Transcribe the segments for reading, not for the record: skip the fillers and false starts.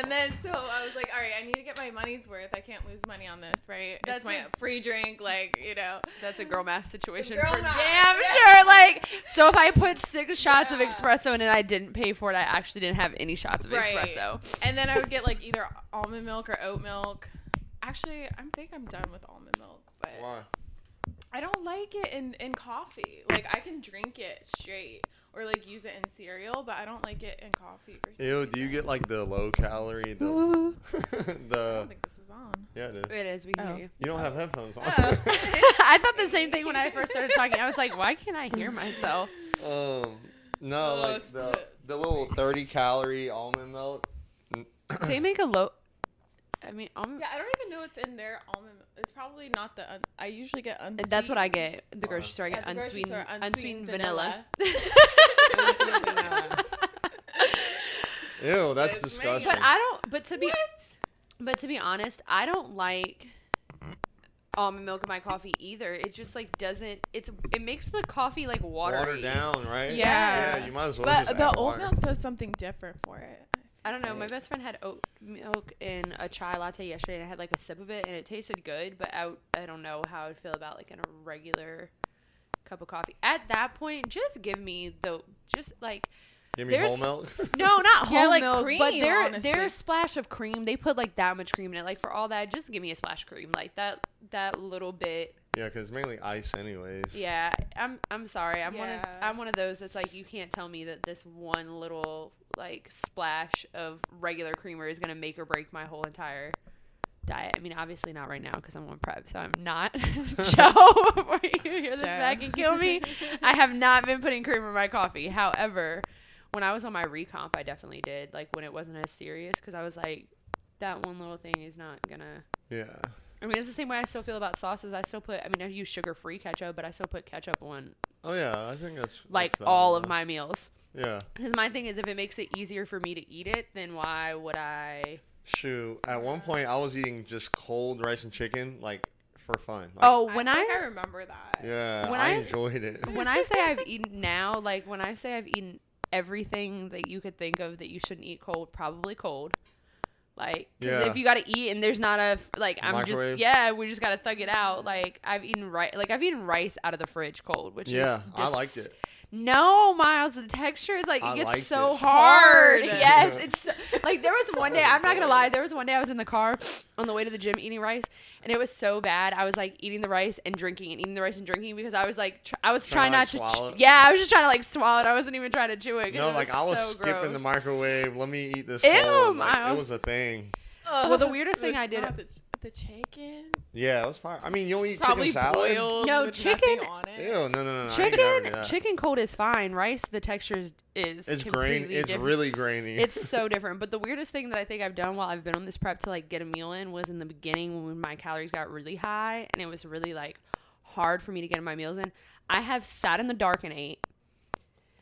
And then, so I was like, all right, I need to get my money's worth. I can't lose money on this, right? That's my free drink, like, you know. That's a girl math situation Girl for math. damn sure. Like, so if I put 6 shots of espresso in and I didn't pay for it, I actually didn't have any shots of espresso. And then I would get, like, either almond milk or oat milk. Actually, I think I'm done with almond milk, but Why? I don't like it in coffee. Like, I can drink it straight or, like, use it in cereal, but I don't like it in coffee for some reason. Do you get, like, the low calorie? I don't think this is on. Yeah, it is. It is. We can hear you. You don't have headphones on. I thought the same thing when I first started talking. I was like, why can't I hear myself? No, like the little 30-calorie almond milk. They make a low... I mean, almond... Yeah, I don't even know what's in their almond milk. It's probably not the... I usually get unsweetened. That's what I get at the grocery store. I get unsweetened vanilla. Ew, that's disgusting. But I don't... But to be honest, I don't like almond milk in my coffee either. It just like doesn't. It makes the coffee like watery. Watered down, right? Yeah. Yeah, you might as well. But just the add oat water. milk does something different for it. I don't know. My best friend had oat milk in a chai latte yesterday, and I had like a sip of it, and it tasted good. But I don't know how I'd feel about like in a regular cup of coffee. At that point, just give me Give me whole milk. No, not whole like milk, cream, but honestly. their splash of cream. They put like that much cream in it. Like for all that, just give me a splash of cream, like that little bit. Yeah, because it's mainly ice, anyways. Yeah, I'm sorry. I'm Yeah. one of those that's like you can't tell me that this one little like splash of regular creamer is gonna make or break my whole entire diet. I mean, obviously not right now because I'm on prep, so I'm not. Joe, before you hear this back and kill me, I have not been putting creamer in my coffee. However, when I was on my recomp, I definitely did. Like when it wasn't as serious, because I was like, that one little thing is not gonna. Yeah. I mean, it's the same way I still feel about sauces. I use sugar-free ketchup, but I still put ketchup on. Oh yeah, I think that's all of my meals. Yeah. Because my thing is, if it makes it easier for me to eat it, then why would I? Shoot, at one point I was eating just cold rice and chicken, like for fun. Like, I think I remember that. Yeah, when I enjoyed it. When I say I've eaten now, like when I say I've eaten everything that you could think of that you shouldn't eat cold, probably cold. Like, because if you gotta eat and there's not Microwave. We just gotta thug it out. Like, I've eaten rice out of the fridge cold, which is I liked it. No, Miles, the texture is like, it gets so it. hard. Yes, it's like there was one day, I'm not gonna lie, there was one day I was in the car on the way to the gym eating rice, and it was so bad. I was like eating the rice and drinking and eating the rice and drinking because I was like, I was trying not to. I was just trying to like swallow it. I wasn't even trying to chew it. No, like I was so skipping gross. the microwave. Let me eat this Ew, cold. Like, Miles. it was a thing. Well, the weirdest thing I did. The chicken. Yeah, it was fire. I mean, you don't eat Probably chicken salad. boiled. No, with chicken- nothing on it. Ew, no. Chicken cold is fine. Rice, the texture is It's completely grainy. It's different. really grainy. It's so different. But the weirdest thing that I think I've done while I've been on this prep to like get a meal in was in the beginning when my calories got really high and it was really like hard for me to get my meals in. I have sat in the dark and ate.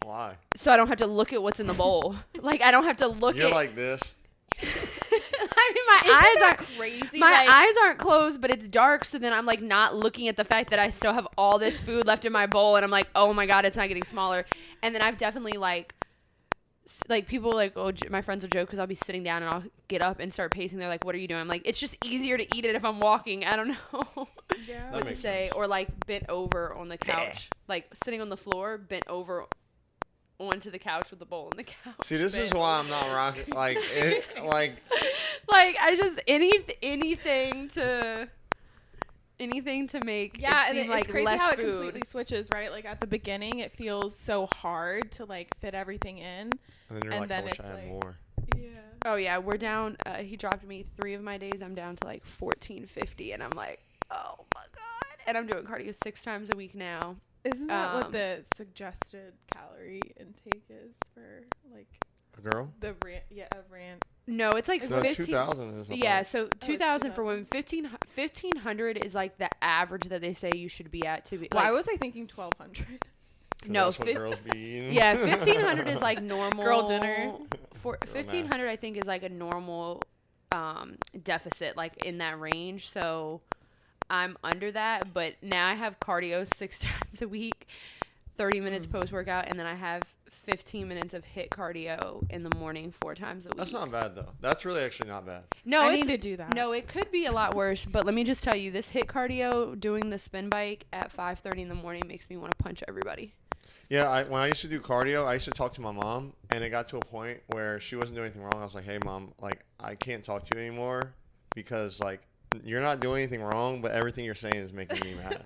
Why? So I don't have to look at what's in the bowl. Like I don't have to look You're at. like this. I mean, my eyes are crazy. My eyes aren't closed, but it's dark. So then I'm like not looking at the fact that I still have all this food left in my bowl, and I'm like, oh my god, it's not getting smaller. And then I've definitely like people like, oh, my friends will joke because I'll be sitting down and I'll get up and start pacing. They're like, what are you doing? I'm like, it's just easier to eat it if I'm walking. I don't know what to say. Or like bent over on the couch, like sitting on the floor, bent over onto the couch with the bowl on the couch. See, this is why I'm not rocking. Like I just anything to make it seem like it's crazy less how food. it completely switches, right? Like at the beginning, it feels so hard to like fit everything in, and then you're like, I wish I had more. Yeah. Oh yeah, we're down. He dropped me 3 of my days. I'm down to like 1450, and I'm like, oh my god. And I'm doing cardio 6 times a week now. Isn't that what the suggested calorie intake is for like a girl? The rant. No, it's like 15. 2,000 is. Yeah, so 2,000 for women. 1,500 is like the average that they say you should be at to be. Why was I thinking 1,200? No, that's what girls be eating. Yeah, 1,500 is like normal. Girl dinner. 1,500 I think is like a normal deficit, like in that range. So I'm under that, but now I have cardio 6 times a week, 30 minutes post workout, and then I have 15 minutes of HIIT cardio in the morning 4 times a week. That's not bad though. That's really actually not bad. No, I it's need to do that. No, it could be a lot worse. But let me just tell you, this HIIT cardio, doing the spin bike at 5:30 in the morning, makes me want to punch everybody. Yeah, when I used to do cardio, I used to talk to my mom, and it got to a point where she wasn't doing anything wrong. I was like, hey, Mom, like, I can't talk to you anymore because, like, you're not doing anything wrong, but everything you're saying is making me mad.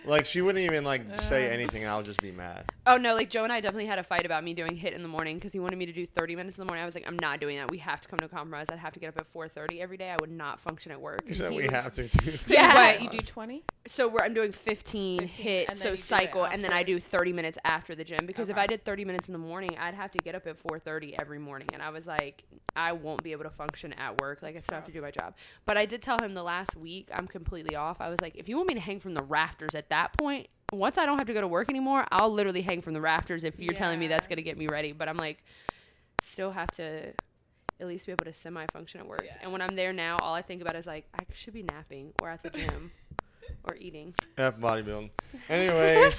Like, she wouldn't even, like, say anything. I would just be mad. Oh, no, like, Joe and I definitely had a fight about me doing HIIT in the morning because he wanted me to do 30 minutes in the morning. I was like, I'm not doing that. We have to come to a compromise. I'd have to get up at 4:30 every day. I would not function at work. You said we have to. So Yeah. what, you do 20? So I'm doing 15 and HIIT, then so you do it cycle, and then I after. do 30 minutes after the gym because if Okay. I did 30 minutes in the morning, I'd have to get up at 4:30 every morning, and I was like, I won't be able to function at work. Like, I still have to do my job. But I did tell him the last week I'm completely off. I was like, if you want me to hang from the rafters at that point, once I don't have to go to work anymore, I'll literally hang from the rafters if you're telling me that's Yeah. going to get me ready. But I'm like, still have to at least be able to semi-function at work. Yeah. And when I'm there now, all I think about is like, I should be napping or at the gym or eating. F bodybuilding. Anyways.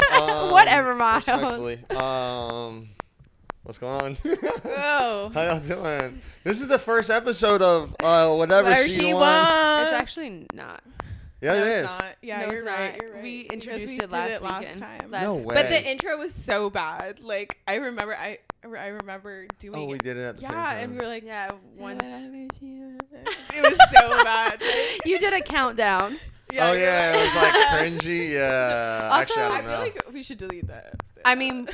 Whatever, Miles. Respectfully. What's going on? Oh. How y'all doing? This is the first episode of whatever Where she wants. It's actually not. Yeah, No, it it's is. not. Yeah, No, you're it's right. not. You're right. We Because introduced we it did last last weekend. time. No week. way. But the intro was so bad. Like I remember doing Oh, we it. did it at the same Yeah, time. and we were like, Yeah, one. it was so bad. You did a countdown. Oh you're yeah, right. it was like cringy. Yeah. Also, Actually, I I don't feel know. like we should delete that episode. I mean,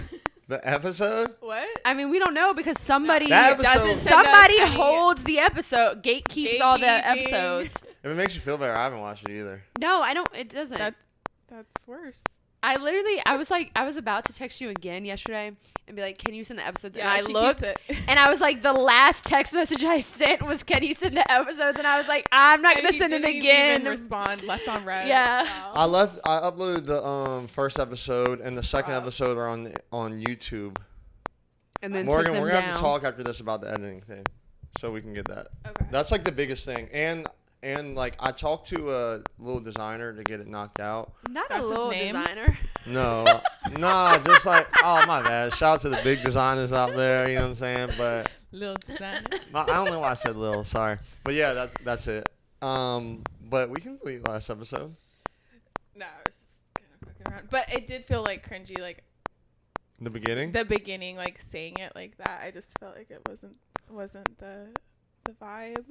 The episode? what? We don't know because somebody That episode- Doesn't send us somebody any- holds the episode, gatekeeps all the Gatekeeping. episodes. If it makes you feel better, I haven't watched it either. No, I don't. It doesn't. That's worse. I was about to text you again yesterday and be like, can you send the episodes? Yeah, and I she looked keeps it. and I was like, the last text message I sent was, can you send the episodes? And I was like, I'm not And going to he send it didn't again. Even respond. Left on red. Yeah. I uploaded the first episode and the second Wow. episode are on YouTube. And then Morgan, took them we're gonna down. have to talk after this about the editing thing, so we can get that. Okay. That's like the biggest thing, and like I talked to a little designer to get it knocked out. Not That's a his little name? designer. No, nah, just like my bad. Shout out to the big designers out there. You know what I'm saying? But Little designer. I don't know why I said little. Sorry, but yeah, that's it. But we can delete last episode. No, I was just kind of fucking around. But it did feel like cringy, like The beginning. the beginning, like saying it like that. I just felt like it wasn't the vibe.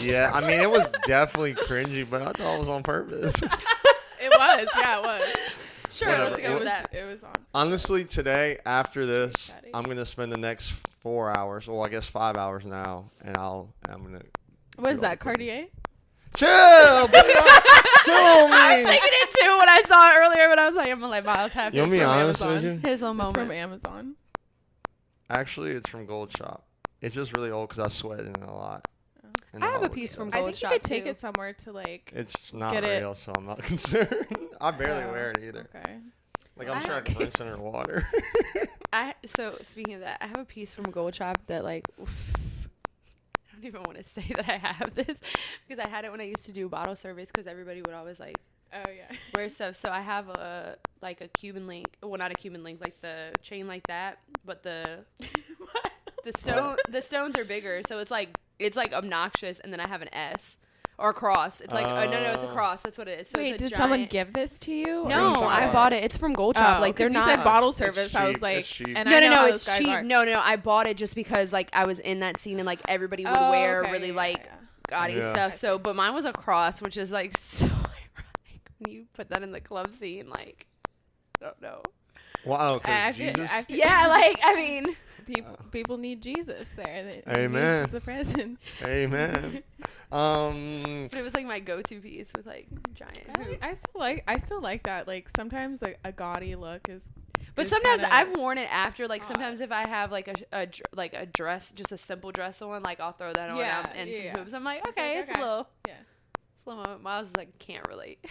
Yeah, I mean it was definitely cringy, but I thought it was on purpose. It was, yeah, it was. Sure, Whatever. let's go it with was, that. It was on. Honestly, today after this, Chatty. I'm gonna spend the next 4 hours, well, I guess 5 hours now, and I'm gonna. What is do all that, the cooking. Cartier? Chill, buddy, chill on I was me. thinking it too when I saw it earlier, but I was like, I'm gonna let Miles have You want his me little honest with Amazon. you? his little It's from moment. Amazon. Actually, it's from Gold Shop. It's just really old because I sweat in it a lot. And I the have a holidays. piece from I Gold think Shop you could take too. it somewhere to like. It's not Get it. real, so I'm not concerned. I barely Oh, wear it either. Okay. Like I'm I sure I have can rinse it in water. So speaking of that, I have a piece from Gold Shop that like I don't even want to say that I have this because I had it when I used to do bottle service because everybody would always like Oh yeah. wear stuff. So I have a Cuban link, well not a Cuban link, like the chain like that, but the stones are bigger, so it's like obnoxious, and then I have an S or a cross. It's like no, it's a cross. That's what it is. So Wait, it's a did someone giant- give this to you? or No, you bought I it? bought it. It's from Gold Shop. Oh, Like they're 'cause not. You said bottle It's service. I was cheap, like, it's cheap. and No, I know how it's those guys cheap. are. No, I bought it just because like I was in that scene and like everybody would Oh, wear okay, really yeah, like yeah. gaudy Yeah. stuff. I So, see. but mine was a cross, which is like so ironic when you put that in the club scene. Like, I don't know. Wow, I because feel- Jesus. I feel- Yeah, like I mean, People need Jesus there. Amen. Jesus is the present. Amen. but it was like my go-to piece with like giant. hoop. I still like that. Like sometimes like a gaudy look is. But is sometimes kinda I've worn it after. Like odd. sometimes if I have like a dress, just a simple dress on, like I'll throw that on Yeah, and some yeah. hoops. I'm like, It's okay, like, it's okay. a little. Yeah. Slow moment. Miles is like, can't relate.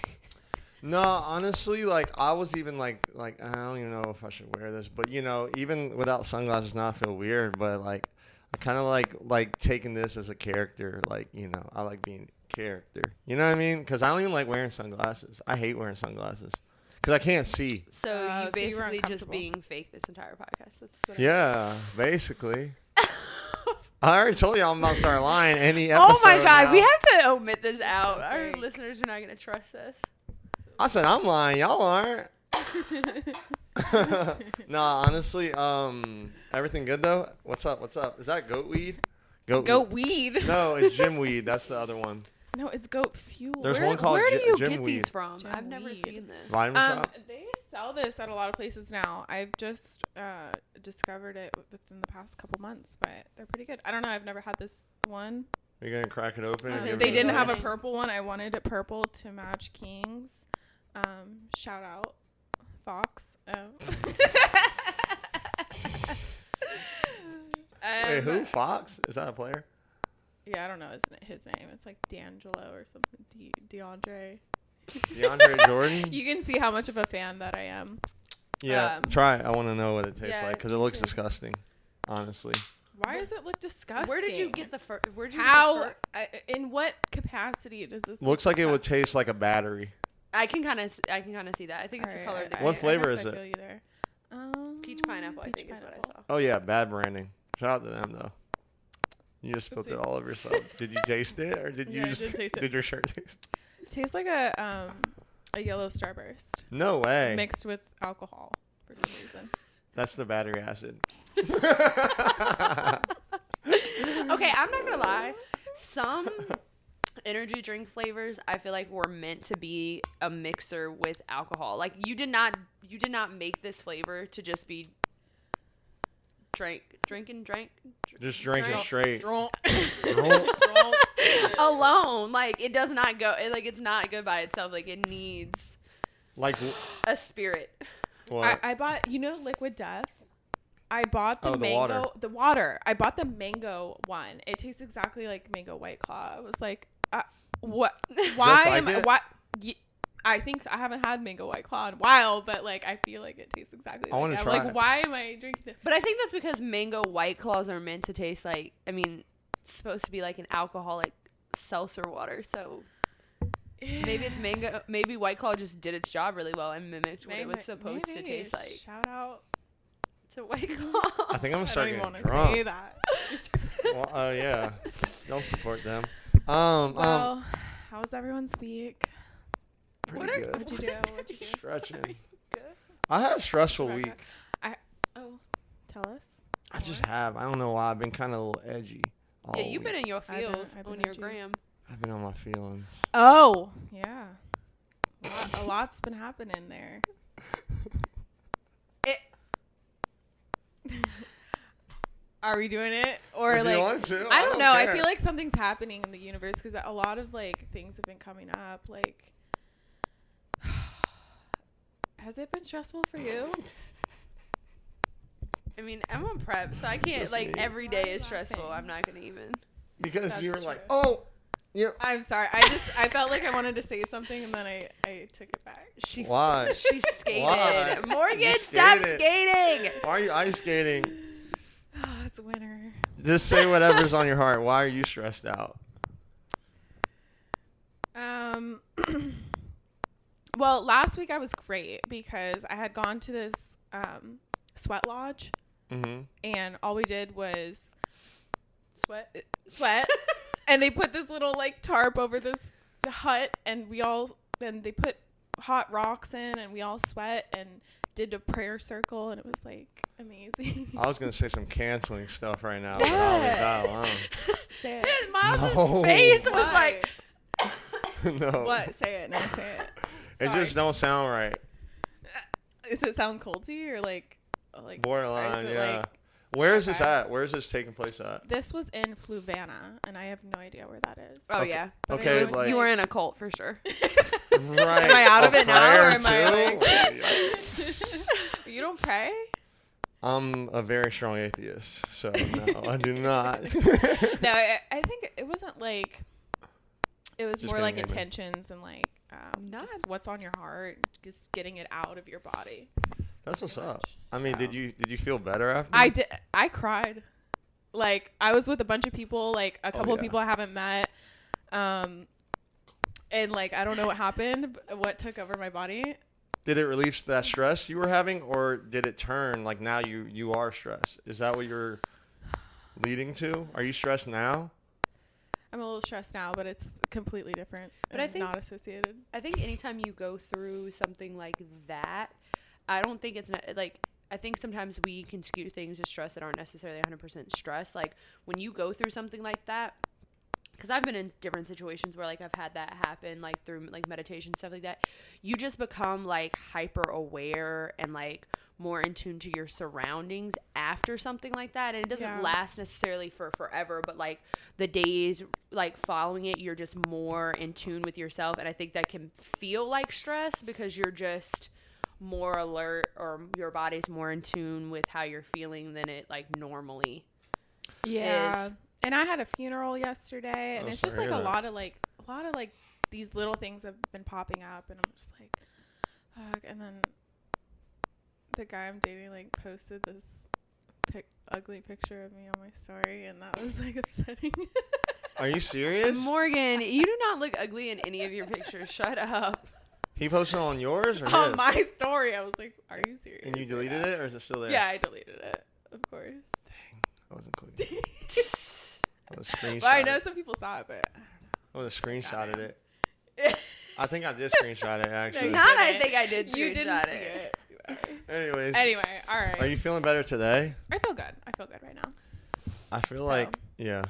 No, honestly, like I was even like I don't even know if I should wear this, but you know, even without sunglasses, now I feel weird. But like, I kind of like taking this as a character. Like you know, I like being a character. You know what I mean? Because I don't even like wearing sunglasses. I hate wearing sunglasses. because I can't see. So So you you were basically just uncomfortable. being fake this entire podcast. That's what Yeah, basically. I already told you I'm about to start lying any episode. Oh my god, now. we have to omit this out. Our fake. listeners are not gonna trust us. I said I'm lying. Y'all aren't. Nah, honestly, everything good though. What's up? What's up? Is that goat weed? Goat weed. No, it's gym weed. That's the other one. No, it's goat fuel. There's one called Where do you gym get weed. these from? Gym I've never weed. seen this. Vitamin shop. They sell this at a lot of places now. I've just discovered it within the past couple months, but they're pretty good. I don't know. I've never had this one. You're gonna crack it open. And give They me didn't a have a taste? purple one. I wanted it purple to match King's. Shout out Fox. Wait, who? Fox? Is that a player? Yeah, I don't know his name. It's like D'Angelo or something. DeAndre. DeAndre Jordan. You can see how much of a fan that I am. Yeah, try it. I want to know what it tastes yeah, like because it me looks too. disgusting. Honestly. Why does it look disgusting? Where did you get the first? Where'd you How? Get the fir- In what capacity does this? Looks look like it would disgusting? taste like a battery. I can kind of see that. I think it's the color of the What can. flavor guess is I it? feel you there. Peach pineapple, I peach think is what I pineapple. saw. Oh yeah, bad branding. Shout out to them though. You just spilled it Oopsie. all over yourself. Did you taste it or did you Yeah, I just did taste it. did your shirt taste? Tastes like a yellow Starburst No way. mixed with alcohol for some reason. That's the battery acid. Okay, I'm not gonna lie. Some energy drink flavors I feel like were meant to be a mixer with alcohol. Like you did not make this flavor to just be drinking Just drinking Drink. straight. Drunk. alone. Like it does not go. It's not good by itself. Like it needs Like a spirit. what? I bought, Liquid Death. I bought the Oh, the mango, water. the water. I bought the mango one. It tastes exactly like mango White Claw. I was like, what? Why like am I? it? What? I think so. I haven't had mango White Claw in a while, but like I feel like it tastes exactly I like wanna that. try Like, it. why am I drinking this? But I think that's because mango White Claws are meant to taste like. I mean, it's supposed to be like an alcoholic seltzer water. So maybe it's mango. Maybe White Claw just did its job really well and mimicked what it was supposed to Maybe. taste like. Shout out. It's a White Claw. I think I'm gonna I start don't even getting want to say drunk. that. Well, yeah. Don't support them. Well, how was everyone's week? Pretty what are- good. What'd you do? What'd you do? Stretching. Good. I had a stressful Okay. week. Oh, tell us. I just have. I don't know why. I've been kind of a little edgy. Yeah, you've been in your I've been- feels I've been on your edgy. gram. I've been on my feelings. Oh, yeah. A lot's been happening there. Are we doing it? Or If you like want to, I don't know. I care. feel like something's happening in the universe because a lot of like things have been coming up. Like, has it been stressful for you? I mean, I'm on prep, so I can't, Just like, me. every Why day are you is stressful. laughing? I'm not going to even. Because That's you were like, true. oh, you. I'm sorry. I felt like I wanted to say something and then I took it back. She Why? She skated. Why? Morgan, You stop skated. skating. Why are you ice skating? It's winter. Just say whatever's on your heart. Why are you stressed out? Well, last week I was great because I had gone to this sweat lodge Mm-hmm. and all we did was Sweat. and they put this little like tarp over this hut and they put hot rocks in and we all sweat and did a prayer circle and it was like amazing. I was gonna say some canceling stuff right now, but I'll leave that alone. Say it. Miles' No. face was Why? like, No. What? Say it. No, say it. It Sorry. just don't sound right. Does it sound cold to you or like Borderline, is it, yeah. like- Where is this Okay. at? Where is this taking place at? This was in Fluvanna and I have no idea where that is. oh, Okay. yeah. But Okay, it was, like- You were in a cult for sure. Right. Am I out of A it now, or prayer am I, too? like- You don't pray? I'm a very strong atheist, so no, I do not. No, I think it wasn't like. It was Just more like getting hammered. intentions and like Not- just what's on your heart, just getting it out of your body. That's what's Pretty up. much. I mean, So- did you feel better after? I did. I cried. Like I was with a bunch of people, like a couple of yeah. people I haven't met, and like I don't know what happened, what took over my body. Did it relieve that stress you were having, or did it turn like now you are stressed? Is that what you're leading to? Are you stressed now? I'm a little stressed now, but it's completely different. But I and think- not associated. I think anytime you go through something like that, I don't think it's like, I think sometimes we can skew things to stress that aren't necessarily 100% stress. Like when you go through something like that, because I've been in different situations where like I've had that happen, like through like meditation, stuff like that, you just become like hyper aware and like more in tune to your surroundings after something like that. And it doesn't Yeah. last necessarily for forever, but like the days like following it, you're just more in tune with yourself. And I think that can feel like stress because you're just more alert, or your body's more in tune with how you're feeling than it like normally Yeah. is. And I had a funeral yesterday, and Oh, it's just sorry like to a hear lot of like these little things have been popping up, and I'm just like, fuck. And then the guy I'm dating like posted this ugly picture of me on my story, and that was like upsetting. Are you serious? Morgan, you do not look ugly in any of your pictures. Shut up. He posted on yours or On his? my story, I was like, "Are you serious?" And you deleted it, or is it still there? Yeah, I deleted it, of course. I wasn't clicking. I was screenshot. Well, I know some people saw it, but I would have screenshotted it. it. I think I did screenshot it actually. you Not, I didn't. think I did. You didn't screenshot see it. Anyways, Anyway, all right. are you feeling better today? I feel good. I feel good right now. I feel like, yeah.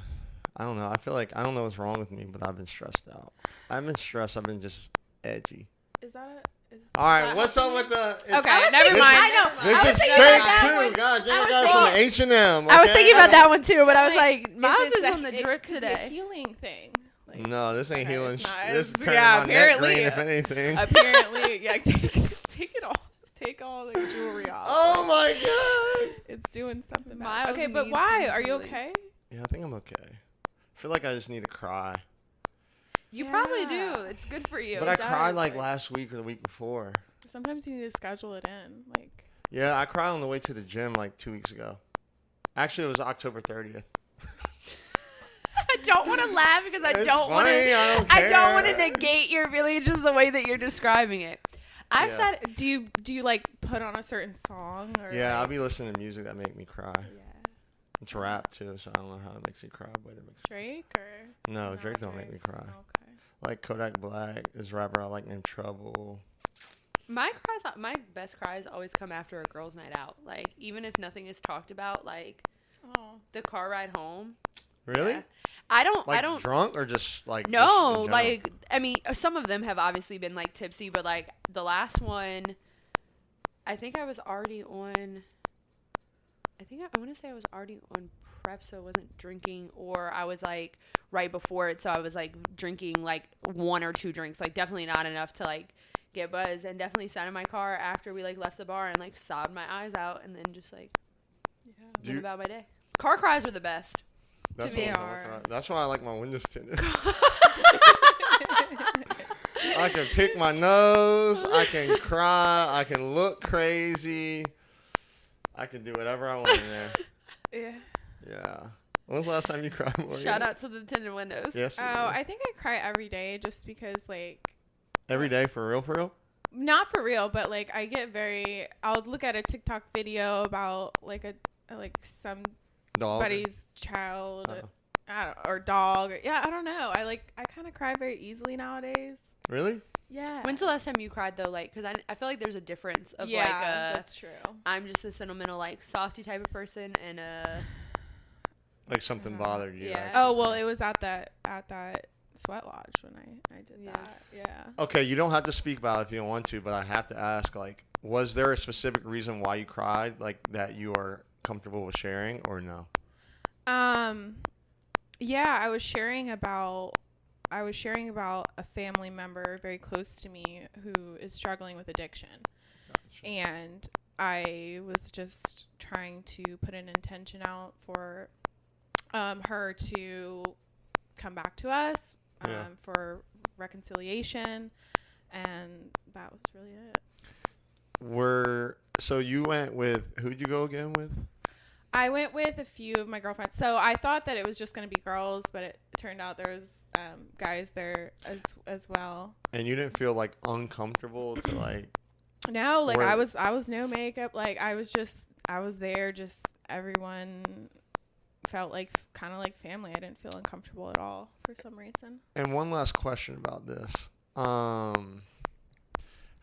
I don't know. I feel like I don't know what's wrong with me, but I've been stressed out. I've been stressed. I've been just edgy. Is that a? All right, what's up with the? it's- Okay, I was never thinking- mind. I know. This I was is thinking fake about that too. one. God damn, I I was got it from thinking- H&M. I was okay? thinking about that one too, but I was like, Is Miles it is on the it drip could be a today. healing thing. Like, No, this ain't Okay, healing. it's not. This is It's- turning yeah, my neck apparently, green, if anything. apparently, yeah. Take it off. Take all the jewelry off. Oh my god. It's doing something. Bad. Miles Okay, but needs why? some Are you healing. okay? Yeah, I think I'm okay. I feel like I just need to cry. You probably Yeah. do. It's good for you. But I does, cried like like- last week or the week before. Sometimes you need to schedule it in. Like, Yeah, I cried on the way to the gym like 2 weeks ago. Actually, it was October 30th. I don't want to laugh because I It's don't want funny, to. I don't want to care. negate your feelings just the way that you're describing it. I've Yeah. said. do you like put on a certain song or? Yeah, I'll like, be listening to music that make me cry. Yeah. It's rap too, so I don't know how it makes me cry, but it makes Drake or? no, Not Drake don't make me cry. Okay. Like Kodak Black, this rapper I like named Trouble. My best cries always come after a girls' night out. Like even if nothing is talked about, like Oh. the car ride home. Really? Yeah. I don't. Like I don't. drunk or just like No, just in general? like I mean, some of them have obviously been like tipsy, but like the last one, I think I was already on. I want to say I was already on prep, so I wasn't drinking, or I was like right before it, so I was like drinking like 1 or 2 drinks, like definitely not enough to like get buzzed, and definitely sat in my car after we like left the bar and like sobbed my eyes out, and then just like Yeah. Do went you- about my day. Car cries are the best. That's me, what I'm talking are. about. That's why I like my windows tinted. I can pick my nose. I can cry. I can look crazy. I can do whatever I want in there. Yeah. Yeah. When was the last time you cried, Morgan? Shout out to the tinted windows. Yes. Oh, I think I cry every day just because like. Every day for real, for real. Not for real, but like I get very. I'll look at a TikTok video about like Dog. somebody's child, Uh-oh. or dog. Yeah, I don't know. I kind of cry very easily nowadays. Really? Yeah. When's the last time you cried though? Like, cause I feel like there's a difference of yeah, like that's true. I'm just a sentimental like softy type of person, and Like something bothered you. Yeah. actually. Oh well, it was at that sweat lodge when I did Yeah. that. Yeah. Okay, you don't have to speak about it if you don't want to, but I have to ask, like, was there a specific reason why you cried, like, that you are comfortable with sharing, or no? Yeah, I was sharing about a family member very close to me who is struggling with addiction. And I was just trying to put an intention out for her to come back to us Yeah. for reconciliation, and that was really it. So you went with, who'd you go again with? I went with a few of my girlfriends. So I thought that it was just going to be girls, but it turned out there was guys there as well. And you didn't feel, like, uncomfortable to, like, No, like Or- I was no makeup. Like I was there. Just everyone felt like kind of like family. I didn't feel uncomfortable at all for some reason. And one last question about this.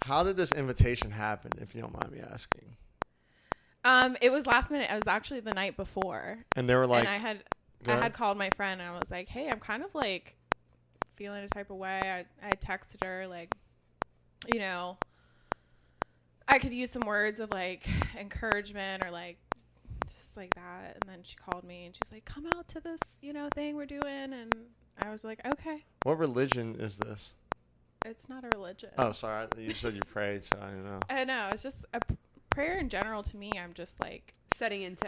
How did this invitation happen, if you don't mind me asking? It was last minute. It was actually the night before, And they were like, and I go ahead. had called my friend and I was like, hey, I'm kind of like feeling a type of way. I texted her like, you know, I could use some words of like encouragement or like just like that. And then she called me and she's like, come out to this, thing we're doing. And I was like, okay. What religion is this? It's not a religion. Oh, sorry. You said you prayed, so I don't know. I know. It's just prayer in general to me. I'm just like, setting it's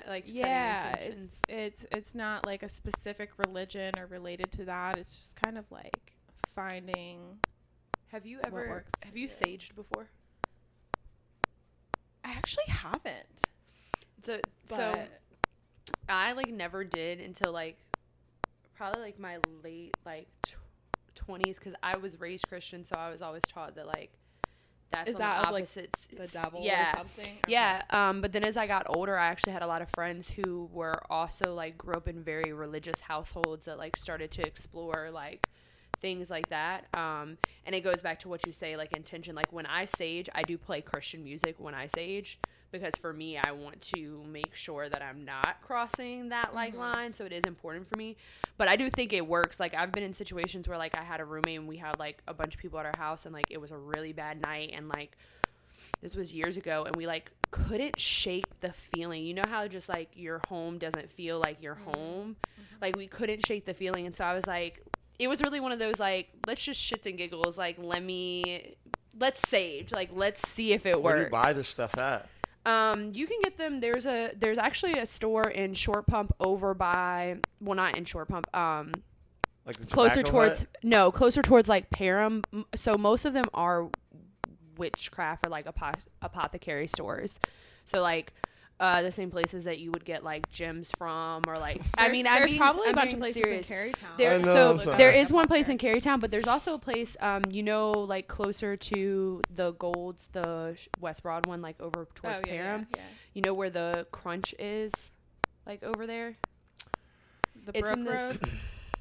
not like a specific religion or related to that. It's just kind of like finding. Have you what ever works for have you you. saged before? I actually haven't. So But I like never did until like probably like my late like 20s, because I was raised Christian, so I was always taught that like that's Is on that the of, like, opposites. the devil Yeah. or something. Okay. Yeah, but then as I got older, I actually had a lot of friends who were also like grew up in very religious households that like started to explore like things like that. And it goes back to what you say, like intention. Like when I sage, I do play Christian music when I sage, because for me, I want to make sure that I'm not crossing that like line. So it is important for me. But I do think it works. Like I've been in situations where like I had a roommate and we had like a bunch of people at our house and like it was a really bad night, and like this was years ago, and we like couldn't shake the feeling. You know how just like your home doesn't feel like your home? Like we couldn't shake the feeling. And so I was like, it was really one of those like, let's just shits and giggles. Like let's sage. Like let's see if it works. Where do you buy this stuff at? You can get them. There's actually a store in Short Pump over by, well, not in Short Pump. Like the Closer Tobacco towards Hut? closer towards like Parham. So most of them are witchcraft or like apothecary stores. So like the same places that you would get like gems from, or like There's probably a bunch of places serious. in Carytown. There, I know, so I'm sorry. there is one place in Carytown, but there's also a place, like closer to the Golds, the West Broad one, like over towards Parham. Yeah. You know where the Crunch is, like over there. The It's Brook in Road.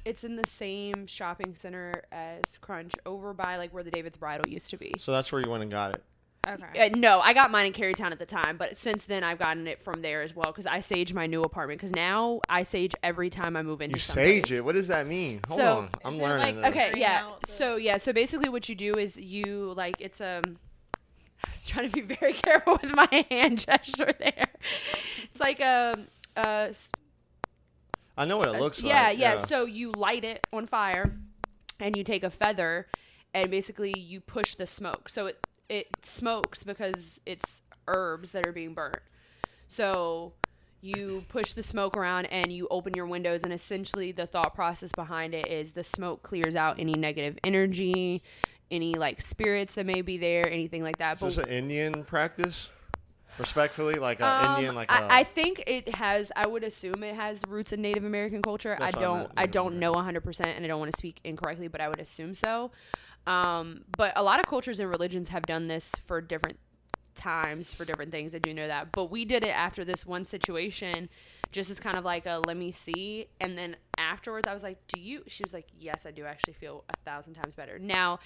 It's in the same shopping center as Crunch, over by like where the David's Bridal used to be. So that's where you went and got it. Okay. No, I got mine in Carytown at the time, but since then I've gotten it from there as well, because I sage my new apartment. Because now I sage every time I move into You something. sage it? What does that mean? Hold So- on. I'm Is it learning like- this. Okay, Bring yeah. out the- So basically what you do is you like it's I was trying to be very careful with my hand gesture there. It's like I know what it looks yeah, like. yeah. So you light it on fire, and you take a feather, and basically you push the smoke. So it smokes because it's herbs that are being burnt. So you push the smoke around and you open your windows, and essentially the thought process behind it is the smoke clears out any negative energy, any like spirits that may be there, anything like that. Is this an Indian practice? Respectfully, like an Indian, like I think it has. I would assume it has roots in Native American culture. That's what I meant, I Native don't know 100%, and I don't want to speak incorrectly, but I would assume so. But a lot of cultures and religions have done this for different times, for different things. I do know that. But we did it after this one situation, just as kind of like a let me see. And then afterwards, I was like, do you? She was like, yes, I do actually feel 1,000 times better. Now,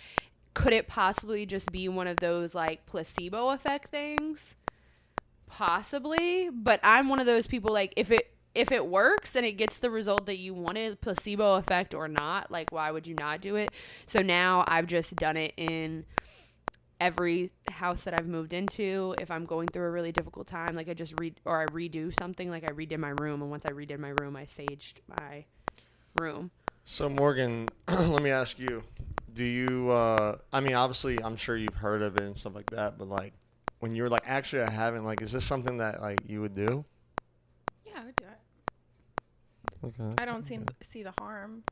could it possibly just be one of those like placebo effect things? Possibly, but I'm one of those people, like if it works and it gets the result that you wanted, placebo effect or not, like why would you not do it? So now I've just done it in every house that I've moved into. If I'm going through a really difficult time, like I just I redo something, like I redid my room, and once I redid my room, I saged my room. So Morgan, let me ask you, do you I mean, obviously I'm sure you've heard of it and stuff like that, but like when you were like, actually I haven't, like, is this something that like you would do? Yeah, I would do it. Okay. I don't see the harm.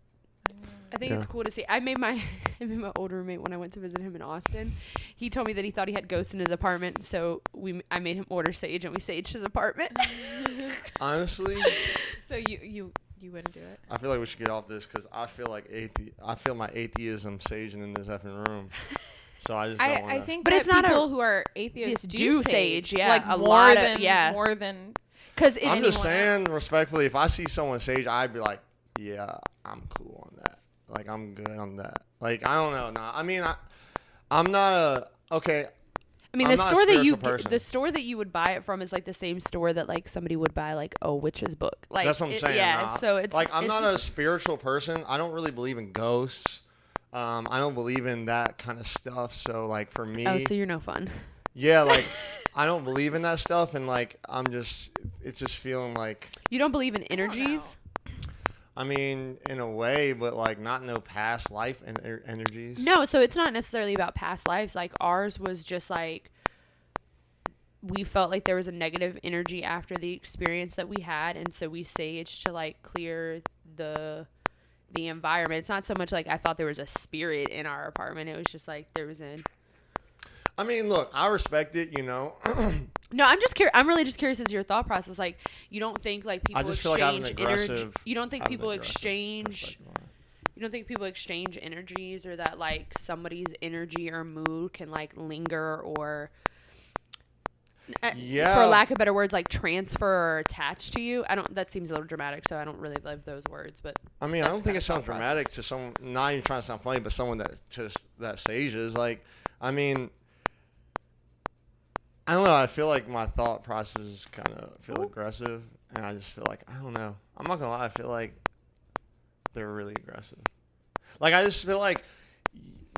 I think it's cool to see. I made my old roommate, when I went to visit him in Austin, he told me that he thought he had ghosts in his apartment, so I made him order sage, and we saged his apartment. Honestly, So you wouldn't do it? I feel like we should get off this because I feel like I feel my atheism saging in this effing room. So I just don't want I to. think But that it's not people who are atheists Just do sage, yeah, like a more lot of- than yeah. more than because I'm it's just anyone saying, else. respectfully, if I see someone sage, I'd be like, yeah, I'm cool on that. Like, I'm good on that. Like, I don't know. Nah, I mean, I'm not a okay. I mean, I'm the not a store that you spiritual person. the store that you would buy it from is like the same store that like somebody would buy like a witch's book. Like That's what I'm saying. Yeah, Nah. so it's like I'm it's, not a spiritual person. I don't really believe in ghosts. I don't believe in that kind of stuff. So like for me, Oh, so you're no fun. yeah, like I don't believe in that stuff, and like it's just feeling like. You don't believe in don't know. energies? I mean, in a way, but like not no past life and energies. No, so it's not necessarily about past lives. Like ours was just like we felt like there was a negative energy after the experience that we had, and so we saged to like clear the environment. It's not so much like I thought there was a spirit in our apartment. It was just like there was a I mean, look, I respect it. You know, No, I'm just curious. I'm really just curious as your thought process. Like, you don't think like people I just feel like I have an exchange energy. aggressive. You don't think I have an people aggressive exchange. perspective on it. You don't think people exchange energies, or that like somebody's energy or mood can like linger, or Yeah. for lack of better words, like transfer or attach to you. I don't. That seems a little dramatic, so I don't really love those words. But I mean, I That's don't think kinda it sounds thought process. dramatic to someone. Not even trying to sound funny, but someone that sages. Like, I mean, I don't know. I feel like my thought processes kind of feel aggressive, and I just feel like I don't know. I'm not gonna lie. I feel like they're really aggressive. Like, I just feel like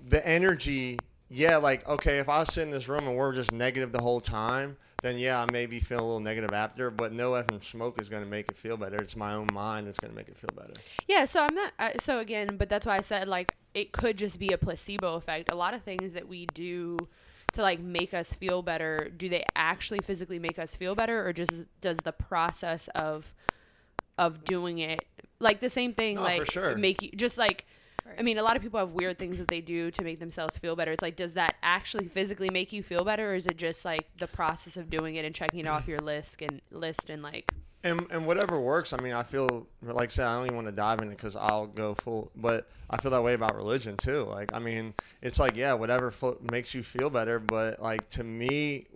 the energy. Yeah, like okay, if I sit in this room and we're just negative the whole time, then yeah, I maybe feel a little negative after. But no effing smoke is gonna make it feel better. It's my own mind that's gonna make it feel better. yeah, so I'm not. So again, but that's why I said like it could just be a placebo effect. A lot of things that we do to like make us feel better, do they actually physically make us feel better, or just does the process of doing it, like the same thing, No, like for sure. make you just like. Right. I mean, a lot of people have weird things that they do to make themselves feel better. It's like, does that actually physically make you feel better, or is it just like the process of doing it and checking it off your list and like? And whatever works. I mean, I feel like I said, I don't even want to dive in it because I'll go full. But I feel that way about religion too. Like, I mean, it's like yeah, whatever makes you feel better. But like to me,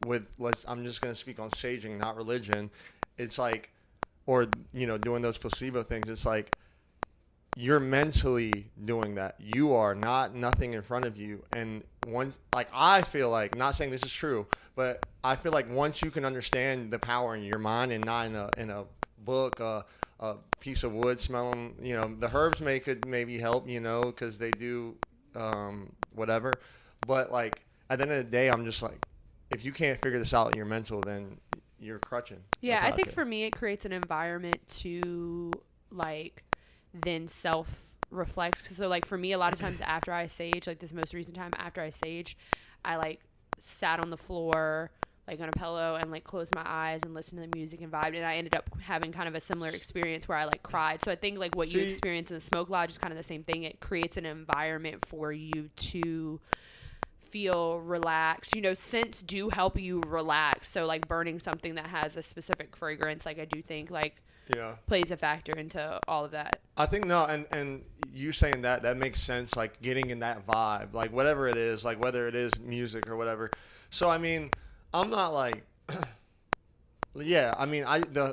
I'm just gonna speak on saging, not religion. It's like, or you know, doing those placebo things. It's like you're mentally doing that. You are not nothing in front of you. And like I feel like, not saying this is true, but I feel like once you can understand the power in your mind and not in a book, a piece of wood smelling, you know, the herbs could maybe help, you know, because they do whatever. But like at the end of the day, I'm just like, if you can't figure this out in your mental, then you're crutching. Yeah, That's how I think feel. for me, it creates an environment to like then self-reflect. So like for me, a lot of times after I sage, like this most recent time after I saged, I like sat on the floor like on a pillow and like closed my eyes and listened to the music and vibed, and I ended up having kind of a similar experience where I like cried. So I think like what you See- experience in the smoke lodge is kind of the same thing. It creates an environment for you to feel relaxed. You know, scents do help you relax. So like burning something that has a specific fragrance, like I do think like Yeah. plays a factor into all of that. I think no, and you saying that makes sense. Like getting in that vibe, like whatever it is, like whether it is music or whatever. So I mean, I'm not like, yeah. I mean,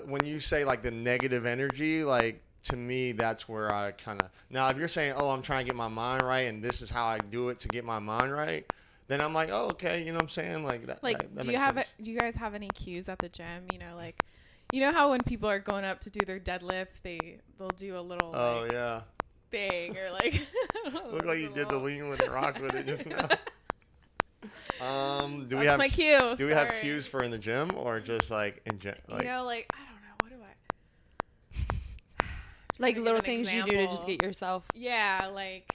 when you say like the negative energy, like to me, that's where I kind of now. If you're saying, oh, I'm trying to get my mind right, and this is how I do it to get my mind right, then I'm like, oh, okay. You know what I'm saying? Like that. Like, that do makes you have sense. do you guys have any cues at the gym? You know, like, you know how when people are going up to do their deadlift, they'll do a little Oh like, yeah. thing or like. Look like you did the lean with the rock with it just now. Do we That's have my cue. Do we have sorry. cues for in the gym or just like in gym? Like, You know, like I don't know. What do I? Like give little an things you do to just example. get yourself. Yeah, like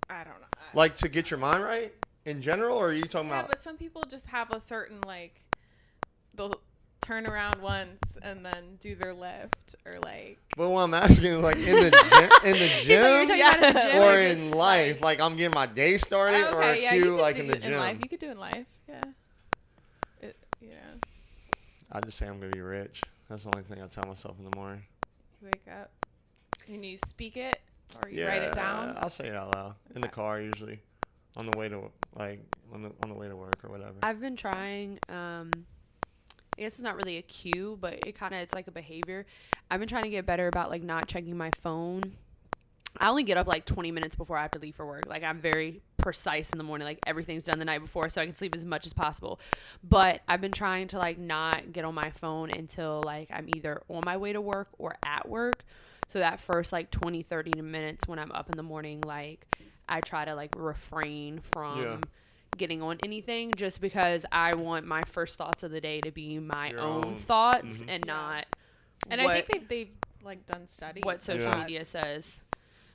I don't know. like to get your mind right in general, or are you talking Yeah, about? but some people just have a certain like they'll turn around once and then do their lift or like But what I'm asking is like in the gym, He's like, you're talking about in the gym or or in just, life. Like I'm getting my day started, Oh, or a okay, yeah, you cue could like do in the gym. life. You could do in life. Yeah. You know, I just say I'm gonna be rich. That's the only thing I tell myself in the morning. you wake up and you speak it or you Yeah, write it down. I'll say it out loud in the car usually, on the way to on the way to work or whatever? I've been trying. I guess it's not really a cue, but it's like a behavior. I've been trying to get better about like not checking my phone. I only get up like 20 minutes before I have to leave for work. Like I'm very precise in the morning. Like everything's done the night before so I can sleep as much as possible. But I've been trying to like not get on my phone until like I'm either on my way to work or at work. So that first like 20-30 minutes when I'm up in the morning, like I try to like refrain from getting on anything just because I want my first thoughts of the day to be my Your own own. thoughts Mhm. and not And what, I think they've like done studies. what social Yeah. media says.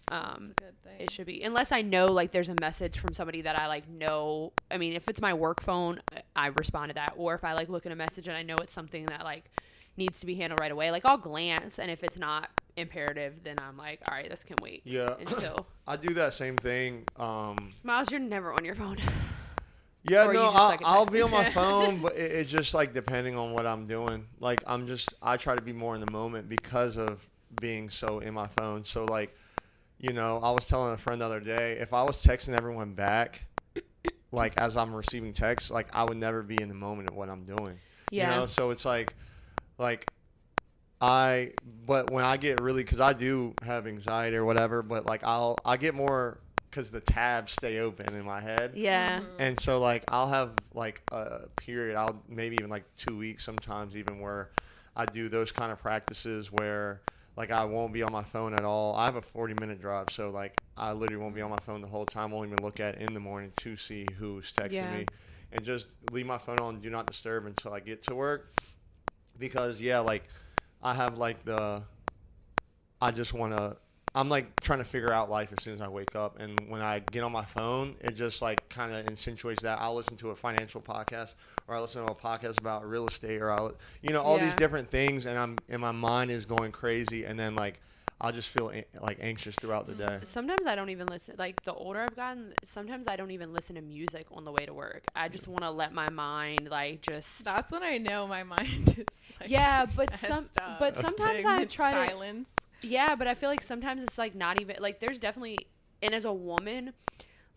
That's a good thing. It should be, unless I know like there's a message from somebody that I like know. I mean, if it's my work phone, I respond to that. Or if I like look at a message and I know it's something that like needs to be handled right away, like I'll glance, and if it's not imperative, then I'm like, all right, this can wait. Yeah. Until I do that same thing. Miles, you're never on your phone. Yeah, Or no, you just suck at I'll be texting. on my phone, but it's just like depending on what I'm doing. Like I try to be more in the moment because of being so in my phone. So like, you know, I was telling a friend the other day, if I was texting everyone back, like as I'm receiving texts, like I would never be in the moment of what I'm doing. Yeah. You know, so it's like but when I get really, cause I do have anxiety or whatever, but like I get more cause the tabs stay open in my head. Yeah. Mhm. And so, like, I'll have, like, a period, maybe even, like, 2 weeks sometimes even where I do those kind of practices where, like, I won't be on my phone at all. I have a 40-minute drive, so, like, I literally won't be on my phone the whole time. Won't even look at it in the morning to see who's texting Yeah. me. And just leave my phone on Do Not Disturb until I get to work. Because, yeah, like, I have, like, I'm like trying to figure out life as soon as I wake up, and when I get on my phone, it just like kind of accentuates that. I'll listen to a financial podcast, or I listen to a podcast about real estate, or all Yeah. these different things, and my mind is going crazy, and then like I'll just feel like anxious throughout the day. Sometimes I don't even listen. Like the older I've gotten, sometimes I don't even listen to music on the way to work. I just want to let my mind like just. That's when I know my mind is like Yeah, but messed up. but sometimes Like, I it's try to. silence. Yeah, but I feel like sometimes it's like not even like there's definitely, and as a woman,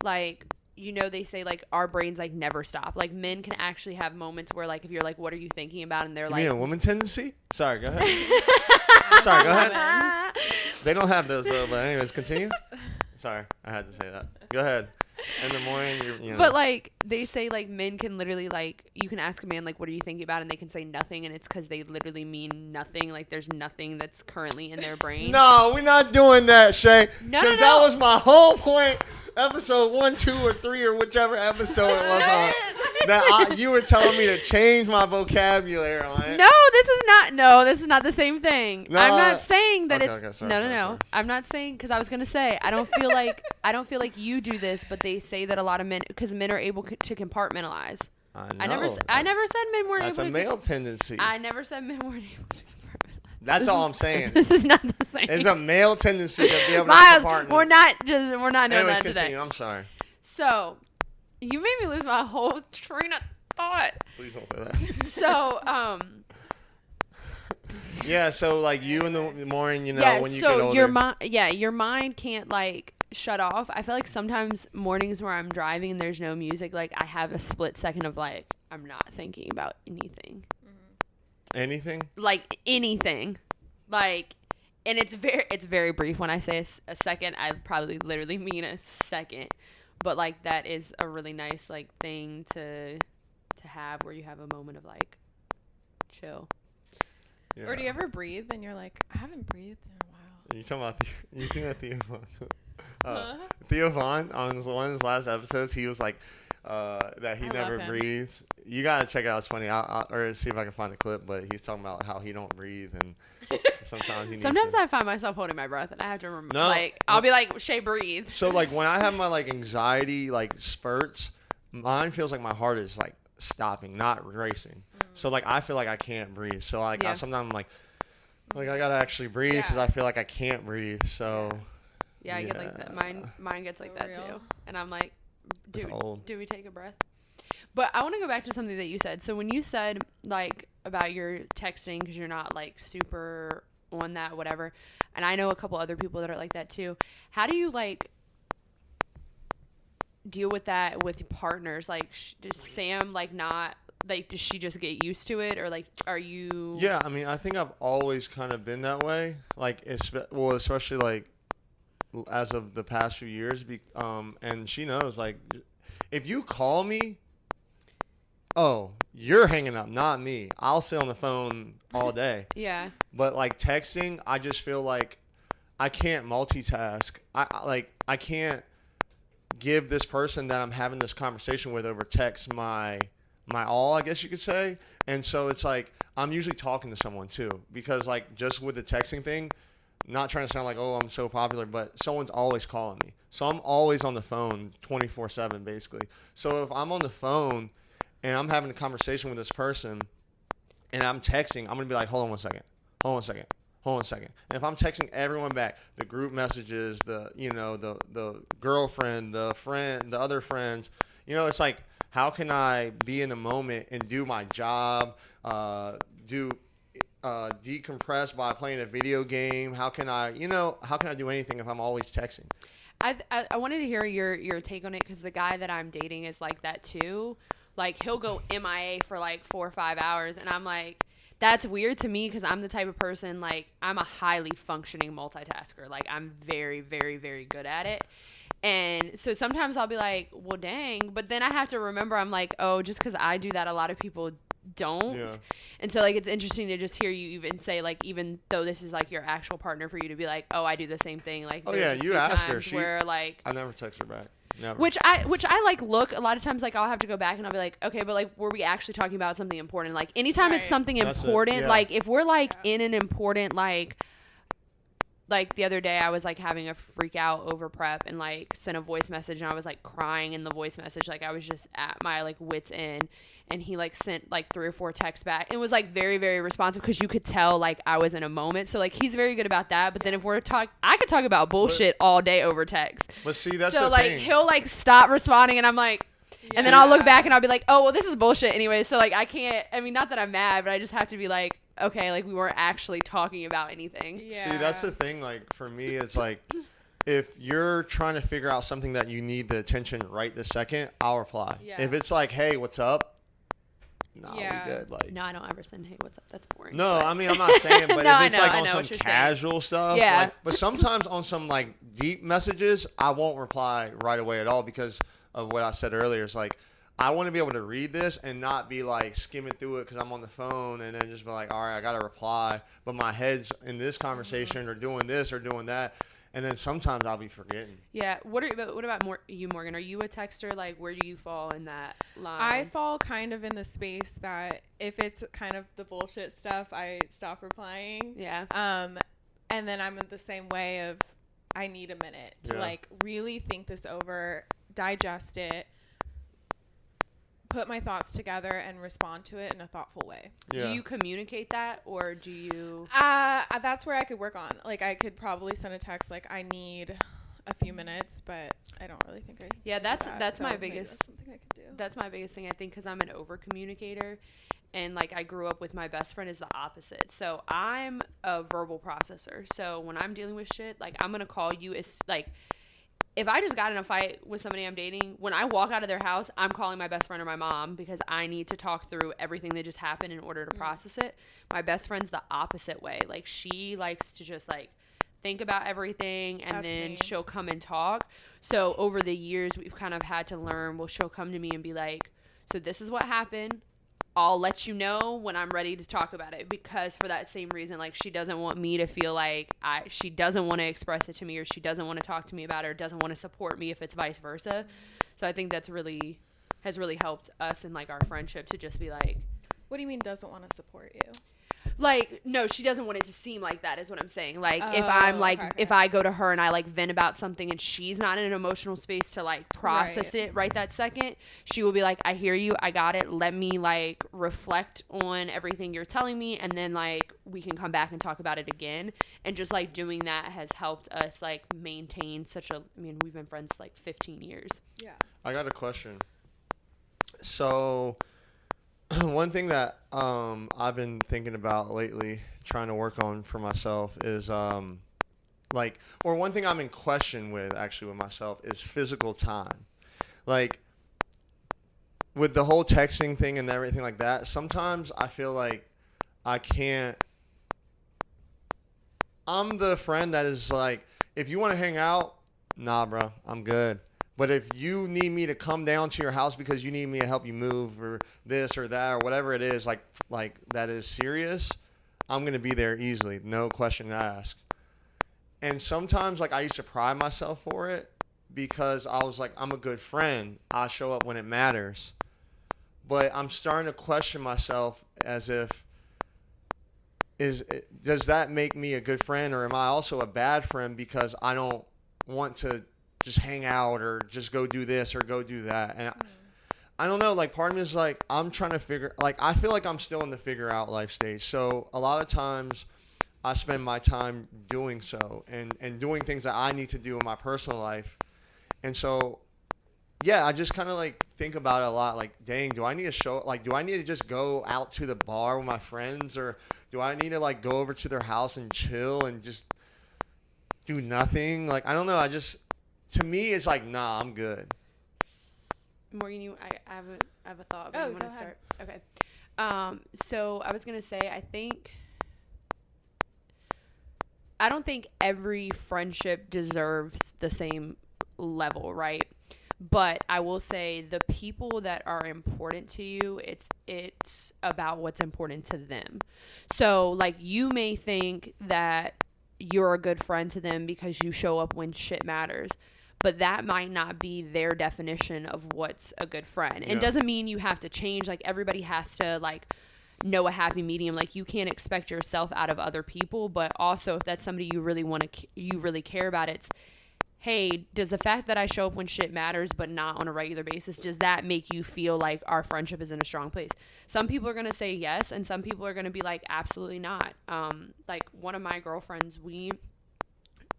like they say like our brains like never stop. Like men can actually have moments where like if you're like what are you thinking about, and they're You like mean a woman tendency? Sorry, go ahead. Sorry, go ahead. They don't have those though, but anyways, continue. Sorry, I had to say that. Go ahead. In the morning, you know. But like they say like men can literally like you can ask a man like what are you thinking about, and they can say nothing, and it's because they literally mean nothing. Like there's nothing that's currently in their brain. No, we're not doing that, Shay. No, Because no, that no. was my whole point. Episode 1, 2, or 3, or whichever episode it was on. That you were telling me to change my vocabulary on it. No, this is not the same thing. No, I'm not saying that okay, it's okay, sorry, no. sorry. I'm not saying because I was gonna say I don't feel like you do this, but they say that a lot of men because men are able to compartmentalize. I never said men weren't That's able a to. male tendency. I never said men weren't able to compartmentalize. That's all I'm saying. This is not the same. It's a male tendency to be able Miles, to compartment. we're not doing Anyways, that today. continue. I'm sorry. So, you made me lose my whole train of thought. Please don't say that. So, Yeah, so like you in the morning, yeah. when you get So older. your mind can't like shut off. I feel like sometimes mornings where I'm driving and there's no music, like I have a split second of like I'm not thinking about anything, Anything? like anything, like. And it's very brief. When I say a second, I probably literally mean a second. But like that is a really nice like thing to have where you have a moment of like chill. Yeah. Or do you ever breathe and you're like, I haven't breathed in a while. You talking about you seen that Theo Vaughn? Huh? Theo Vaughn on one of his last episodes, he was like that he I never love him. breathes. You gotta check it out. It's funny. Or see if I can find a clip. But he's talking about how he don't breathe and sometimes he needs Sometimes to. I find myself holding my breath and I have to remember. No. Like I'll be like, Shay, breathe. So like when I have my like anxiety like spurts, mine feels like my heart is like stopping, not racing. So like I feel like I can't breathe. So like Yeah. sometimes I'm like I gotta actually breathe because Yeah. I feel like I can't breathe. So Yeah, I get like that. Mine gets like So that real. too. And I'm like, It's old. do we take a breath? But I want to go back to something that you said. So when you said like about your texting because you're not like super on that whatever, and I know a couple other people that are like that too. How do you like? deal with that with partners? Like, does Sam like not like? Does she just get used to it, or like, are you? Yeah, I mean, I think I've always kind of been that way. Like, especially like as of the past few years. And she knows, like, if you call me, oh, you're hanging up, not me. I'll sit on the phone all day. Yeah. But like texting, I just feel like I can't multitask. I can't give this person that I'm having this conversation with over text my all, I guess you could say. And so it's like I'm usually talking to someone too, because like just with the texting thing, not trying to sound like, oh, I'm so popular, but someone's always calling me. So I'm always on the phone 24/7 basically. So if I'm on the phone and I'm having a conversation with this person and I'm texting, I'm going to be like, hold on one second. Hold on a second. Hold on a second. And if I'm texting everyone back, the group messages, the girlfriend, the friend, the other friends, it's like, how can I be in the moment and do my job, decompress by playing a video game? How can I do anything if I'm always texting? I wanted to hear your take on it, because the guy that I'm dating is like that too. Like, he'll go MIA for like 4 or 5 hours, and I'm like, that's weird to me, because I'm the type of person, like, I'm a highly functioning multitasker. Like, I'm very, very, very good at it. And so sometimes I'll be like, well, dang. But then I have to remember, I'm like, oh, just because I do that, a lot of people don't. Yeah. And so, like, it's interesting to just hear you even say, like, even though this is like your actual partner, for you to be like, oh, I do the same thing. Like, oh yeah, you asked her. Where, like, I never text her back. Never. Which I like look a lot of times, like, I'll have to go back and I'll be like, okay, but like, were we actually talking about something important? Like, anytime it's something important, yeah. like if we're like in an important like the other day I was like having a freak out over prep and like sent a voice message, and I was like crying in the voice message, like I was just at my like wit's end. And he like sent like 3 or 4 texts back and was like very, very responsive, because you could tell like I was in a moment. So like he's very good about that. But then if I could talk about bullshit all day over text. But see, that's so the like thing. He'll like stop responding, and I'm like, and then I'll look back and I'll be like, oh well, this is bullshit anyway. So like I can't. I mean, not that I'm mad, but I just have to be like, okay, like we weren't actually talking about anything. Yeah. See, that's the thing. Like for me, it's like, if you're trying to figure out something that you need the attention right this second, I'll reply. Yeah. If it's like, hey, what's up? No, Yeah. we good. Like, No, I don't ever send, hey, what's up? That's boring. no, But- I mean, I'm not saying, but No, if it's like I on know some what you're casual stuff, Yeah. like, but sometimes on some like deep messages, I won't reply right away at all, because of what I said earlier. It's like, I want to be able to read this and not be like skimming through it because I'm on the phone, and then just be like, all right, I got to reply, but my head's in this conversation or doing this or doing that. And then sometimes I'll be forgetting. Yeah. What about you, Morgan? Are you a texter? Like, where do you fall in that line? I fall kind of in the space that if it's kind of the bullshit stuff, I stop replying. Yeah. And then I'm in the same way of I need a minute to like really think this over, digest it, put my thoughts together, and respond to it in a thoughtful way. Yeah. Do you communicate that, or do you? That's where I could work on. Like, I could probably send a text like, I need a few minutes, but I don't really think I. Yeah, can do that's so my maybe biggest. That's something I could do. That's my biggest thing, I think, because I'm an over communicator, and like I grew up with my best friend is the opposite. So I'm a verbal processor. So when I'm dealing with shit, like I'm gonna call you as like. If I just got in a fight with somebody I'm dating, when I walk out of their house, I'm calling my best friend or my mom, because I need to talk through everything that just happened in order to process it. My best friend's the opposite way. Like, she likes to just like think about everything, and That's then me. she'll come and talk. So over the years, we've kind of had to learn. Well, she'll come to me and be like, so this is what happened. I'll let you know when I'm ready to talk about it, because for that same reason, like, she doesn't want me to feel like she doesn't want to express it to me, or she doesn't want to talk to me about it, or doesn't want to support me if it's vice versa. So I think that's has really helped us in like our friendship to just be like, What do you mean doesn't want to support you? like, no, she doesn't want it to seem like that is what I'm saying. Like, if Oh, I'm like, okay. if I go to her and I like vent about something and she's not in an emotional space to like process it right that second, she will be like, I hear you, I got it, let me like reflect on everything you're telling me, and then like we can come back and talk about it again. And just like doing that has helped us like maintain we've been friends like 15 years. Yeah. I got a question. So, one thing that I've been thinking about lately, trying to work on for myself, is one thing I'm in question with actually with myself is physical time. like with the whole texting thing and everything like that, sometimes I feel like I can't. I'm the friend that is like, if you want to hang out, nah, bro, I'm good. But if you need me to come down to your house because you need me to help you move or this or that or whatever it is, like that is serious, I'm gonna be there easily, no question asked. And sometimes, like, I used to pride myself for it because I was like, I'm a good friend. I show up when it matters. But I'm starting to question myself as if, does that make me a good friend, or am I also a bad friend because I don't want to just hang out or just go do this or go do that? And I don't know, like, part of me is like, I'm trying to figure, like, I feel like I'm still in the figure out life stage. So a lot of times I spend my time doing so and doing things that I need to do in my personal life. And so, yeah, I just kind of like think about it a lot. Like, dang, do I need to just go out to the bar with my friends, or do I need to like go over to their house and chill and just do nothing? Like, I don't know. To me, it's like, nah, I'm good. Morgan, I have a thought. But Oh, you want go to ahead. start? Okay. So I was gonna say, I don't think every friendship deserves the same level, right? But I will say the people that are important to you, it's about what's important to them. So, like, you may think that you're a good friend to them because you show up when shit matters, but that might not be their definition of what's a good friend. Yeah. It doesn't mean you have to change. Like, everybody has to, like, know a happy medium. Like, you can't expect yourself out of other people, but also if that's somebody you really care about, it's, hey, does the fact that I show up when shit matters but not on a regular basis, does that make you feel like our friendship is in a strong place? Some people are going to say yes, and some people are going to be like, absolutely not. Like, one of my girlfriends,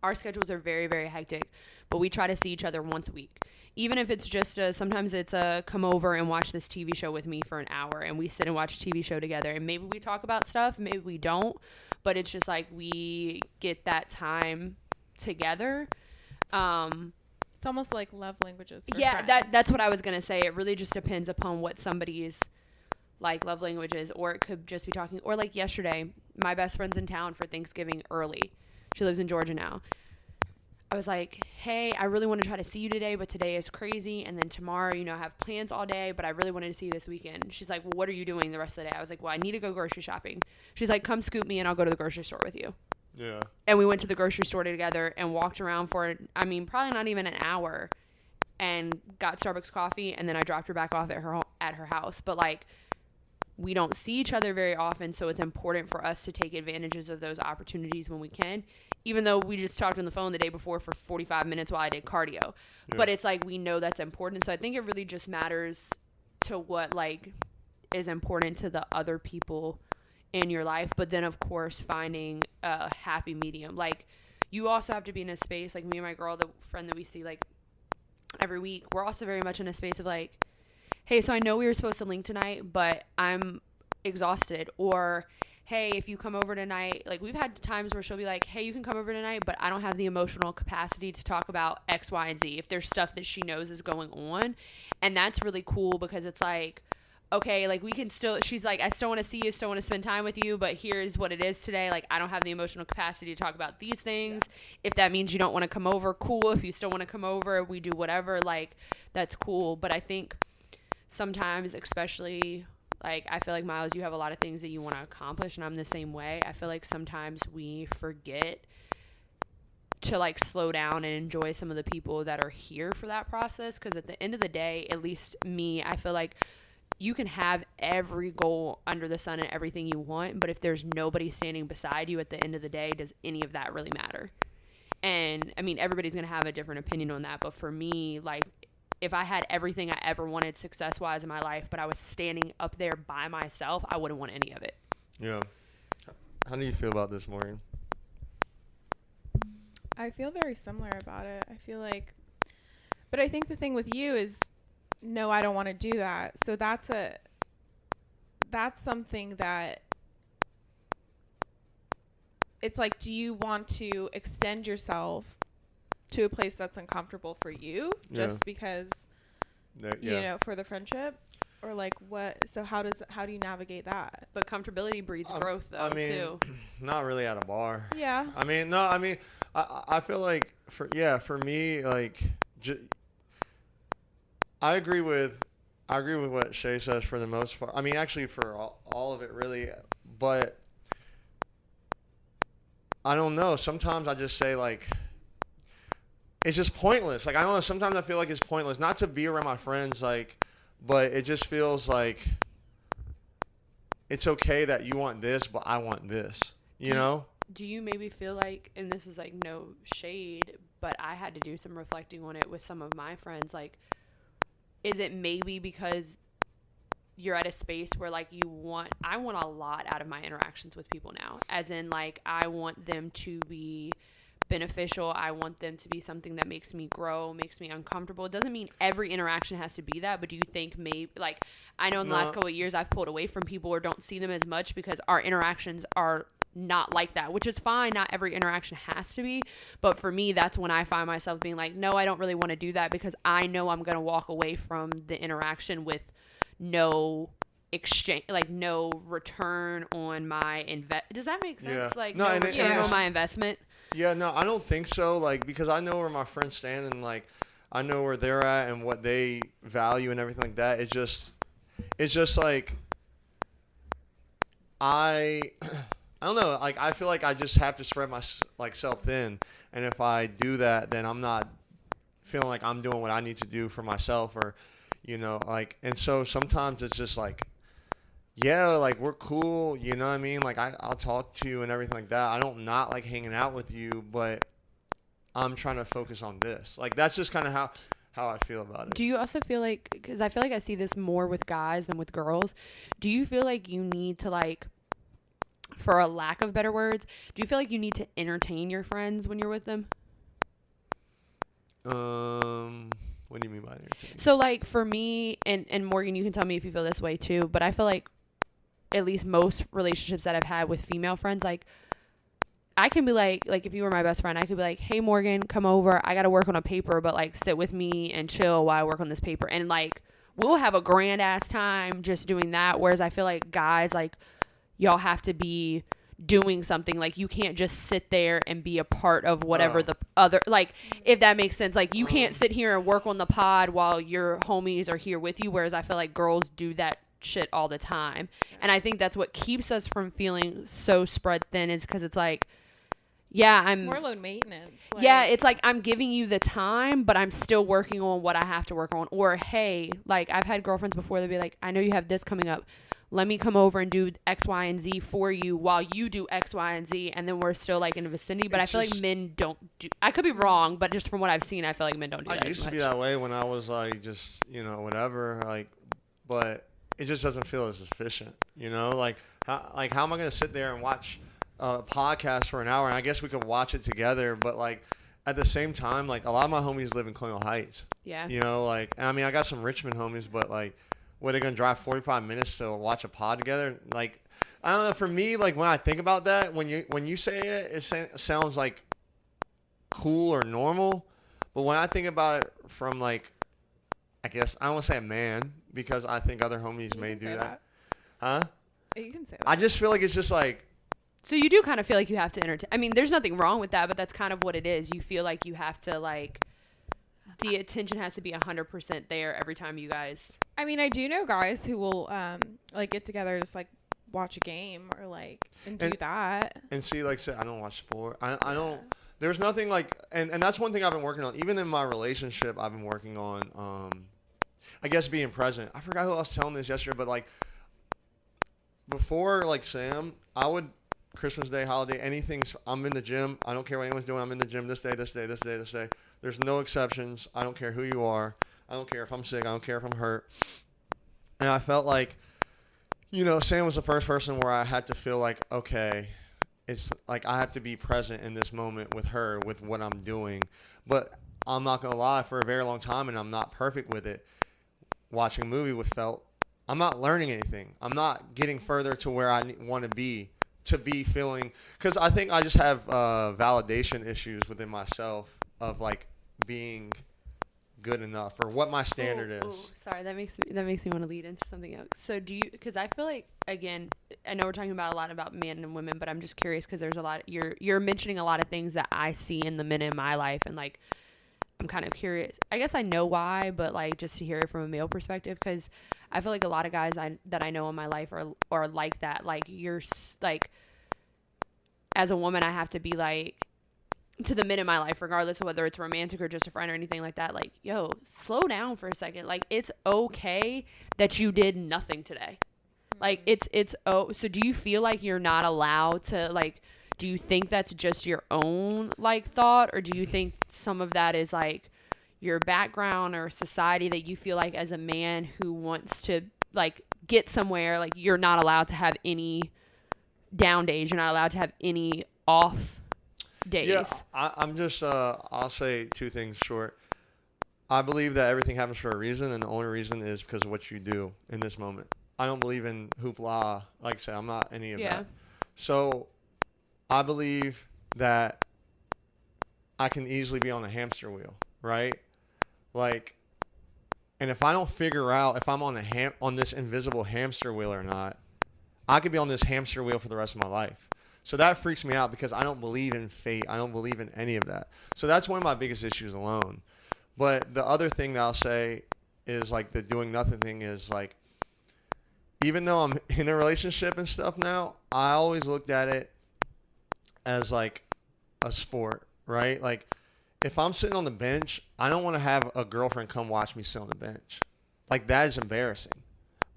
our schedules are very, very hectic, but we try to see each other once a week. Even if it's just sometimes it's a come over and watch this TV show with me for an hour, and we sit and watch a TV show together, and maybe we talk about stuff, maybe we don't, but it's just like we get that time together. It's almost like love languages. For Yeah, friends. that's what I was gonna say. It really just depends upon what somebody's like love language is, or it could just be talking. Or like yesterday, my best friend's in town for Thanksgiving early. She lives in Georgia now. I was like, hey, I really want to try to see you today, but today is crazy. And then tomorrow, I have plans all day, but I really wanted to see you this weekend. She's like, well, what are you doing the rest of the day? I was like, well, I need to go grocery shopping. She's like, come scoop me and I'll go to the grocery store with you. Yeah. And we went to the grocery store together and walked around for, probably not even an hour, and got Starbucks coffee. And then I dropped her back off at her house. But like, we don't see each other very often, so it's important for us to take advantages of those opportunities when we can, even though we just talked on the phone the day before for 45 minutes while I did cardio. Yeah. But it's like, we know that's important. So I think it really just matters to what like is important to the other people in your life. But then, of course, finding a happy medium. Like, you also have to be in a space, like me and my girl, the friend that we see like every week, we're also very much in a space of like, hey, so I know we were supposed to link tonight, but I'm exhausted. Or, hey, if you come over tonight, like, we've had times where she'll be like, hey, you can come over tonight, but I don't have the emotional capacity to talk about X, Y, and Z, if there's stuff that she knows is going on. And that's really cool, because it's like, okay, like, we can still, she's like, I still want to see you, still want to spend time with you, but here's what it is today. Like, I don't have the emotional capacity to talk about these things. If that means you don't want to come over, cool. If you still want to come over, we do whatever. Like, that's cool. But I think sometimes, especially, like, I feel like, Miles, you have a lot of things that you want to accomplish, and I'm the same way. I feel like sometimes we forget to like slow down and enjoy some of the people that are here for that process, because at the end of the day, at least me, I feel like you can have every goal under the sun and everything you want, but if there's nobody standing beside you at the end of the day, does any of that really matter? And everybody's going to have a different opinion on that, but for me, like, if I had everything I ever wanted success-wise in my life, but I was standing up there by myself, I wouldn't want any of it. Yeah. How do you feel about this, Morgan? I feel very similar about it. I feel like, but I think the thing with you is, no, I don't want to do that. So that's something that, it's like, do you want to extend yourself to a place that's uncomfortable for you just because you know, for the friendship, or like what? So how do you navigate that? But comfortability breeds growth, though, I mean, too. not really at a bar. Yeah. I mean, no, I mean, I feel like for me, like, I agree with what Shay says for the most part. I mean, actually, for all of it, really. But I don't know. Sometimes I just say, like, it's just pointless. Like, I don't know. Sometimes I feel like it's pointless. Not to be around my friends, like, but it just feels like it's okay that you want this, but I want this. You know? Do you maybe feel like, and this is like no shade, but I had to do some reflecting on it with some of my friends, like, is it maybe because you're at a space where like I want a lot out of my interactions with people now, as in like I want them to be beneficial. I want them to be something that makes me grow, makes me uncomfortable. It doesn't mean every interaction has to be that, but do you think maybe, like, I know in the last couple of years I've pulled away from people or don't see them as much because our interactions are not like that, which is fine. Not every interaction has to be, but for me, that's when I find myself being like, no, I don't really want to do that because I know I'm going to walk away from the interaction with no exchange, like no return on my invest. Does that make sense? Yeah. Like No, no and return it's- on my investment. Yeah, no, I don't think so. Like, because I know where my friends stand and like I know where they're at and what they value and everything like that. It's just like I don't know. Like, I feel like I just have to spread my self thin, and if I do that, then I'm not feeling like I'm doing what I need to do for myself, or you know, like. And so sometimes it's just like, yeah, like we're cool, you know what I mean? Like I'll talk to you and everything like that. I don't not like hanging out with you, but I'm trying to focus on this. Like that's just kind of how I feel about it. Do you also feel like, because I feel like I see this more with guys than with girls, do you feel like you need to, like, for a lack of better words, do you feel like you need to entertain your friends when you're with them? What do you mean by entertaining? So, like, for me, and Morgan, you can tell me if you feel this way too, but I feel like at least most relationships that I've had with female friends, like, I can be like if you were my best friend, I could be like, hey, Morgan, come over. I got to work on a paper, but, like, sit with me and chill while I work on this paper. And, like, we'll have a grand-ass time just doing that, whereas I feel like guys, like, y'all have to be doing something. Like, you can't just sit there and be a part of whatever the other, like, if that makes sense. Like, you can't sit here and work on the pod while your homies are here with you, whereas I feel like girls do that shit all the time. And I think that's what keeps us from feeling so spread thin, is because it's like, yeah, It's more low maintenance. Like, yeah, it's like I'm giving you the time, but I'm still working on what I have to work on. Or, hey, like, I've had girlfriends before, they'll be like, I know you have this coming up. Let me come over and do X, Y, and Z for you while you do X, Y, and Z, and then we're still, like, in the vicinity. But I feel like men don't do. I could be wrong, but just from what I've seen, I feel like men don't do that I as used to be much. that way when I was like just, you know, whatever, like, but it just doesn't feel as efficient, you know? Like how am I going to sit there and watch a podcast for an hour? And I guess we could watch it together, but like at the same time, like a lot of my homies live in Colonial Heights. Yeah. You know, like, I mean, I got some Richmond homies, but like, what, are they going to drive 45 minutes to watch a pod together? Like, I don't know. For me, like when I think about that, when you say it, it sounds like cool or normal. But when I think about it from like, I guess I don't want to say a man because I think other homies you may can do say that. Huh? You can say that. I just feel like it's just like, So you do kind of feel like you have to entertain. I mean, there's nothing wrong with that, but that's kind of what it is. You feel like you have to, like, the attention has to be 100% there every time you guys. I mean, I do know guys who will like get together, just like watch a game or like and do that. and see, like, say, I don't watch sport. I don't. There's nothing like, and that's one thing I've been working on. Even in my relationship, I've been working on, I guess, being present. I forgot who I was telling this yesterday, but like, before, like, Sam, I would, Christmas Day, holiday, anything, I'm in the gym. I don't care what anyone's doing. I'm in the gym this day, this day, this day, this day. There's no exceptions. I don't care who you are. I don't care if I'm sick. I don't care if I'm hurt. And I felt like, you know, Sam was the first person where I had to feel like, okay, it's like I have to be present in this moment with her, with what I'm doing. But I'm not going to lie, for a very long time, and I'm not perfect with it, watching a movie with felt, I'm not learning anything. I'm not getting further to where I want to be feeling, because I think I just have validation issues within myself of like being good enough or what my standard Ooh, is. sorry, that makes me want to lead into something else. So do you? Because I feel like, again, I know we're talking about a lot about men and women, but I'm just curious because there's a lot. You're mentioning a lot of things that I see in the men in my life, and like I'm kind of curious. I guess I know why, but like just to hear it from a male perspective, because I feel like a lot of guys that I know in my life are like that. Like like as a woman, I have to be like, to the men in my life, regardless of whether it's romantic or just a friend or anything like that, like, yo, slow down for a second. Like, it's okay that you did nothing today. Like, so do you feel like you're not allowed to, like, do you think that's just your own, like, thought, or do you think some of that is, like, your background or society that you feel like as a man who wants to, like, get somewhere, like, you're not allowed to have any down days, you're not allowed to have any off days? Yeah, I'm just, I'll say two things short. I believe that everything happens for a reason, and the only reason is because of what you do in this moment. I don't believe in hoopla. Like I said, I'm not any of that. So I believe that I can easily be on a hamster wheel, right? Like, and if I don't figure out if I'm on on this invisible hamster wheel or not, I could be on this hamster wheel for the rest of my life. So that freaks me out because I don't believe in fate. I don't believe in any of that. So that's one of my biggest issues alone. But the other thing that I'll say is like the doing nothing thing is like, even though I'm in a relationship and stuff now, I always looked at it as like a sport, right? Like if I'm sitting on the bench, I don't want to have a girlfriend come watch me sit on the bench. Like that is embarrassing.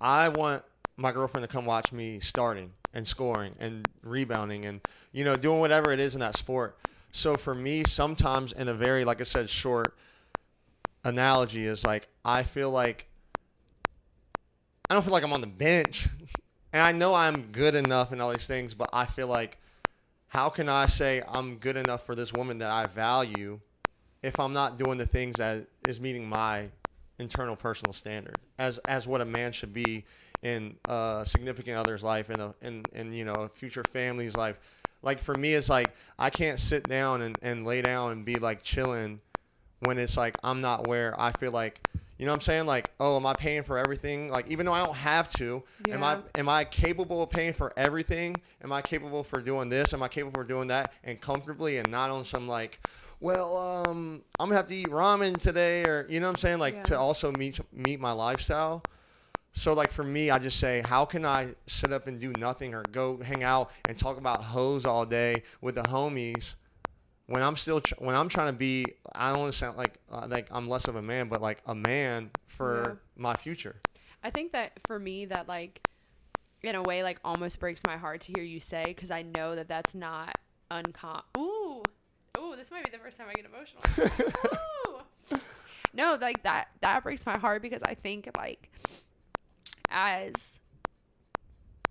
I want my girlfriend to come watch me starting and scoring and rebounding and, you know, doing whatever it is in that sport. So for me, sometimes in a very, like I said, short analogy is like, I don't feel like I'm on the bench. And I know I'm good enough and all these things, but I feel like, how can I say I'm good enough for this woman that I value if I'm not doing the things that is meeting my internal personal standard as what a man should be in a significant other's life and you know, a future family's life. Like for me, it's like I can't sit down and lay down and be like chilling when it's like I'm not where I feel like, you know what I'm saying? Like, oh, am I paying for everything? Like, even though I don't have to, am I capable of paying for everything? Am I capable for doing this? Am I capable for doing that and comfortably and not on some like, well, I'm gonna have to eat ramen today, or you know what I'm saying? Like to also meet my lifestyle. So like for me, I just say, how can I sit up and do nothing or go hang out and talk about hoes all day with the homies when I'm still when I'm trying to be, I don't want to sound like I'm less of a man, but like a man for my future. I think that for me, that like in a way like almost breaks my heart to hear you say, because I know that that's not uncommon. Ooh, this might be the first time I get emotional. Ooh. No, like that breaks my heart, because I think like as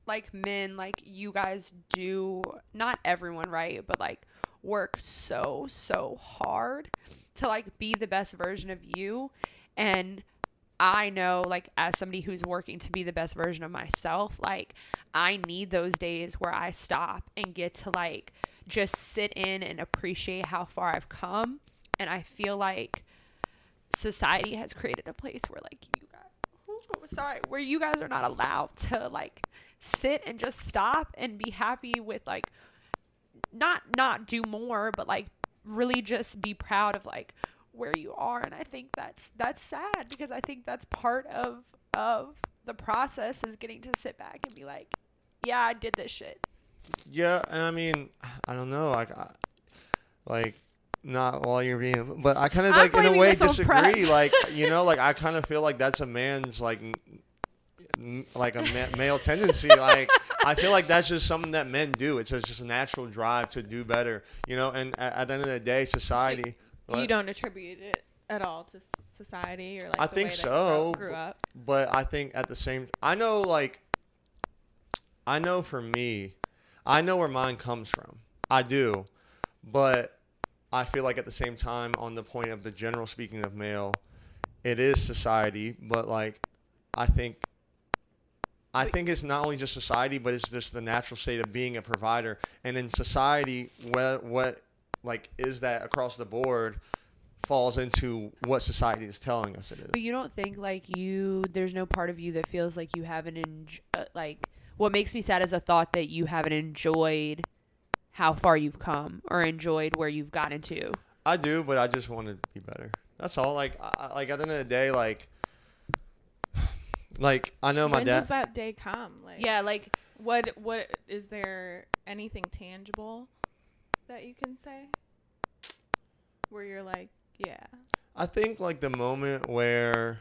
like men, like you guys do, not everyone, right, but like work so hard to like be the best version of you. And I know, like, as somebody who's working to be the best version of myself, like I need those days where I stop and get to like just sit in and appreciate how far I've come. And I feel like society has created a place where like where you guys are not allowed to like sit and just stop and be happy with like not do more, but like really just be proud of like where you are. And I think that's sad, because I think that's part of the process, is getting to sit back and be like, yeah, I did this shit. Yeah, and I mean, I don't know, like not while you're being, but I kind of like in a way disagree. Like, you know, like I kind of feel like that's a man's like a male tendency. Like I feel like that's just something that men do. It's just a natural drive to do better, you know. And at the end of the day, society. So you don't attribute it at all to society, or like I the think way so, that you grew up. But I think at the same, I know for me, I know where mine comes from. I do, but I feel like at the same time, on the point of the general speaking of male, it is society. But like, I think it's not only just society, but it's just the natural state of being a provider. And in society, what like is that across the board falls into what society is telling us it is. But you don't think like there's no part of you that feels like you haven't like, what makes me sad is a thought that you haven't enjoyed how far you've come or enjoyed where you've gotten to. I do, but I just want to be better. That's all. Like, like at the end of the day, like I know my when dad. does that day come? Like, Yeah, like what is there anything tangible that you can say where you're like, yeah, I think like the moment where,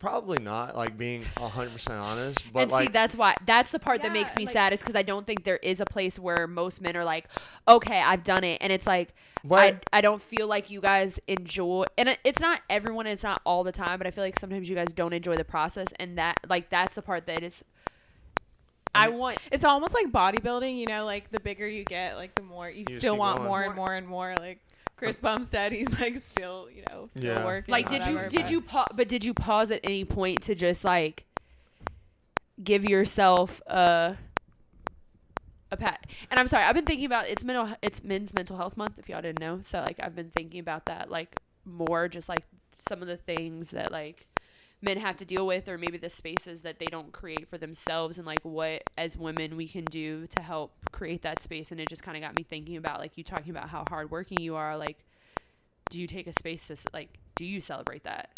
probably not, like being 100% honest, but and like see, that's the part that Yeah, makes me like- sad is because I don't think there is a place where most men are like, okay, I've done it, and it's like but I don't feel like you guys enjoy, and it's not everyone, it's not all the time, but I feel like sometimes you guys don't enjoy the process, and that's the part that is. I want. it's almost like bodybuilding, you know, like the bigger you get, like the more you just still keep want going. more and more and more. Like Chris Bumstead, he's like still, you know, still Yeah. working. Like, whatever, did you pause at any point to just like give yourself a pat? And I'm sorry, I've been thinking about it's Men's Mental Health Month, if y'all didn't know. So like I've been thinking about that like more, just like some of the things that like men have to deal with, or maybe the spaces that they don't create for themselves, and like what as women we can do to help create that space. And it just kind of got me thinking about like you talking about how hardworking you are. Like, do you take a space to like, do you celebrate that?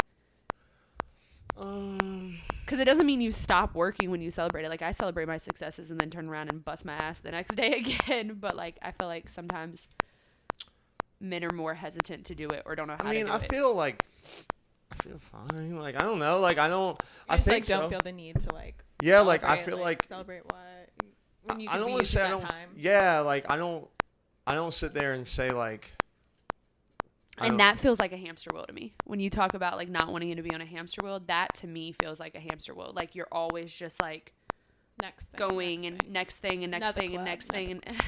Because it doesn't mean you stop working when you celebrate it. Like, I celebrate my successes and then turn around and bust my ass the next day again. But like, I feel like sometimes men are more hesitant to do it or don't know how I mean, to do I it. feel fine. Like, I don't know. Like, I don't. I just, think like don't so. feel the need to like. Yeah, like I celebrate, feel like celebrate what when you I could don't be want to using say I that don't. time. Yeah, like I don't sit there and say like. I And don't- that feels like a hamster wheel to me. When you talk about like not wanting to be on a hamster wheel, that to me feels like a hamster wheel. Like you're always just like Next thing, going and next thing and next Another thing and club, next thing and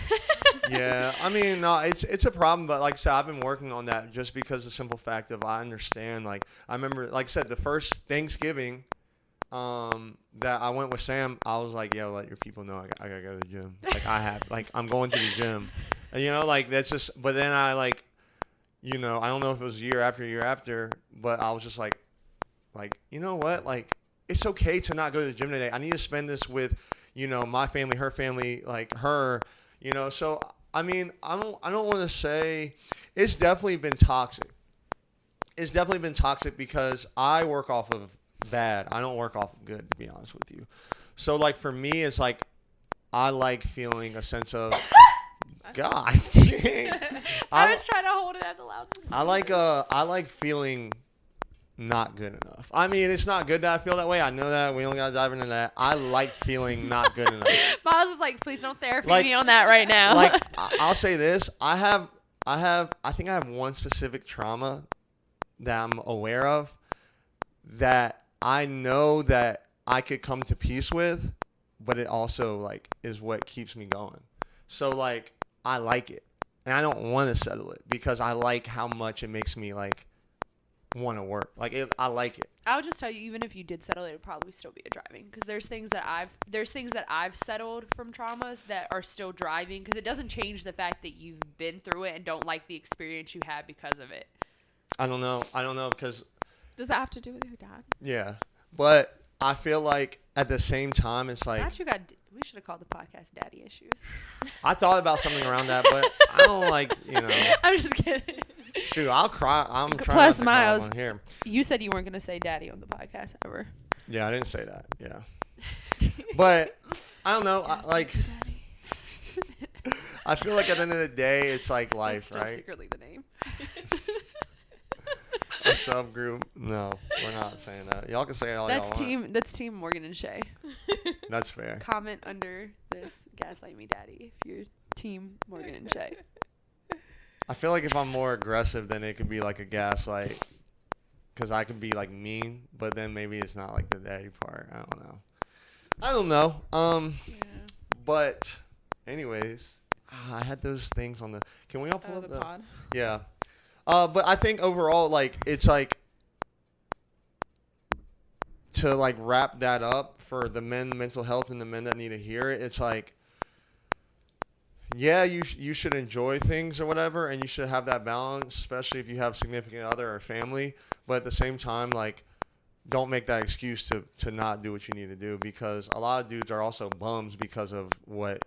Yeah, I mean, no, it's a problem, but like I said, I've been working on that just because the simple fact of I understand. Like I remember, like I said, the first Thanksgiving, that I went with Sam, I was like, yo, let your people know I gotta go to the gym. Like I'm going to the gym, and, you know, like that's just. But then I like, you know, I don't know if it was year after, but I was just like, you know what, like it's okay to not go to the gym today. I need to spend this with, you know, my family, her family, like her. You know, so I mean, I don't want to say it's definitely been toxic. It's definitely been toxic because I work off of bad. I don't work off of good, to be honest with you. So like for me, it's like I like feeling a sense of God. I was trying to hold it at the loudest. I like feeling not good enough. I mean, it's not good that I feel that way. I know that. We don't gotta dive into that. I like feeling not good enough. Miles is like, please don't therapy Like- me on that right now. Like I'll say this: I think I have one specific trauma that I'm aware of that I know that I could come to peace with, but it also like is what keeps me going. So like I like it, and I don't want to settle it because I like how much it makes me like want to work. Like I like it. I would just tell you, even if you did settle, it would probably still be a driving, because there's things that I've settled from traumas that are still driving, because it doesn't change the fact that you've been through it and don't like the experience you had because of it. I don't know because Does that have to do with your dad? yeah, but I feel like at the same time it's like We should have called the podcast "Daddy Issues." I thought about something around that, but I don't like, you know. I'm just kidding. Shoot, I'll cry. I'm trying Plus, not to cry Miles. on here. You said you weren't gonna say "Daddy" on the podcast ever. Yeah, I didn't say that. Yeah, but I don't know. I feel like at the end of the day, it's like That's life, still right? secretly the name. A subgroup. No, we're not saying that. Y'all can say it all That's y'all want. That's team Morgan and Shay. That's fair. Comment under this "Gaslight Me, Daddy" if you're team Morgan and Shay. I feel like if I'm more aggressive, then it could be like a gaslight, because I could be like mean, but then maybe it's not like the daddy part. I don't know. Yeah. But anyways, I had those things on the. Can we all pull Oh, up the pod. Yeah. But I think overall, like, it's like to like wrap that up for the men mental health and the men that need to hear it. It's like yeah, you should enjoy things or whatever, and you should have that balance, especially if you have significant other or family. But at the same time, like, don't make that excuse to not do what you need to do, because a lot of dudes are also bums because of what,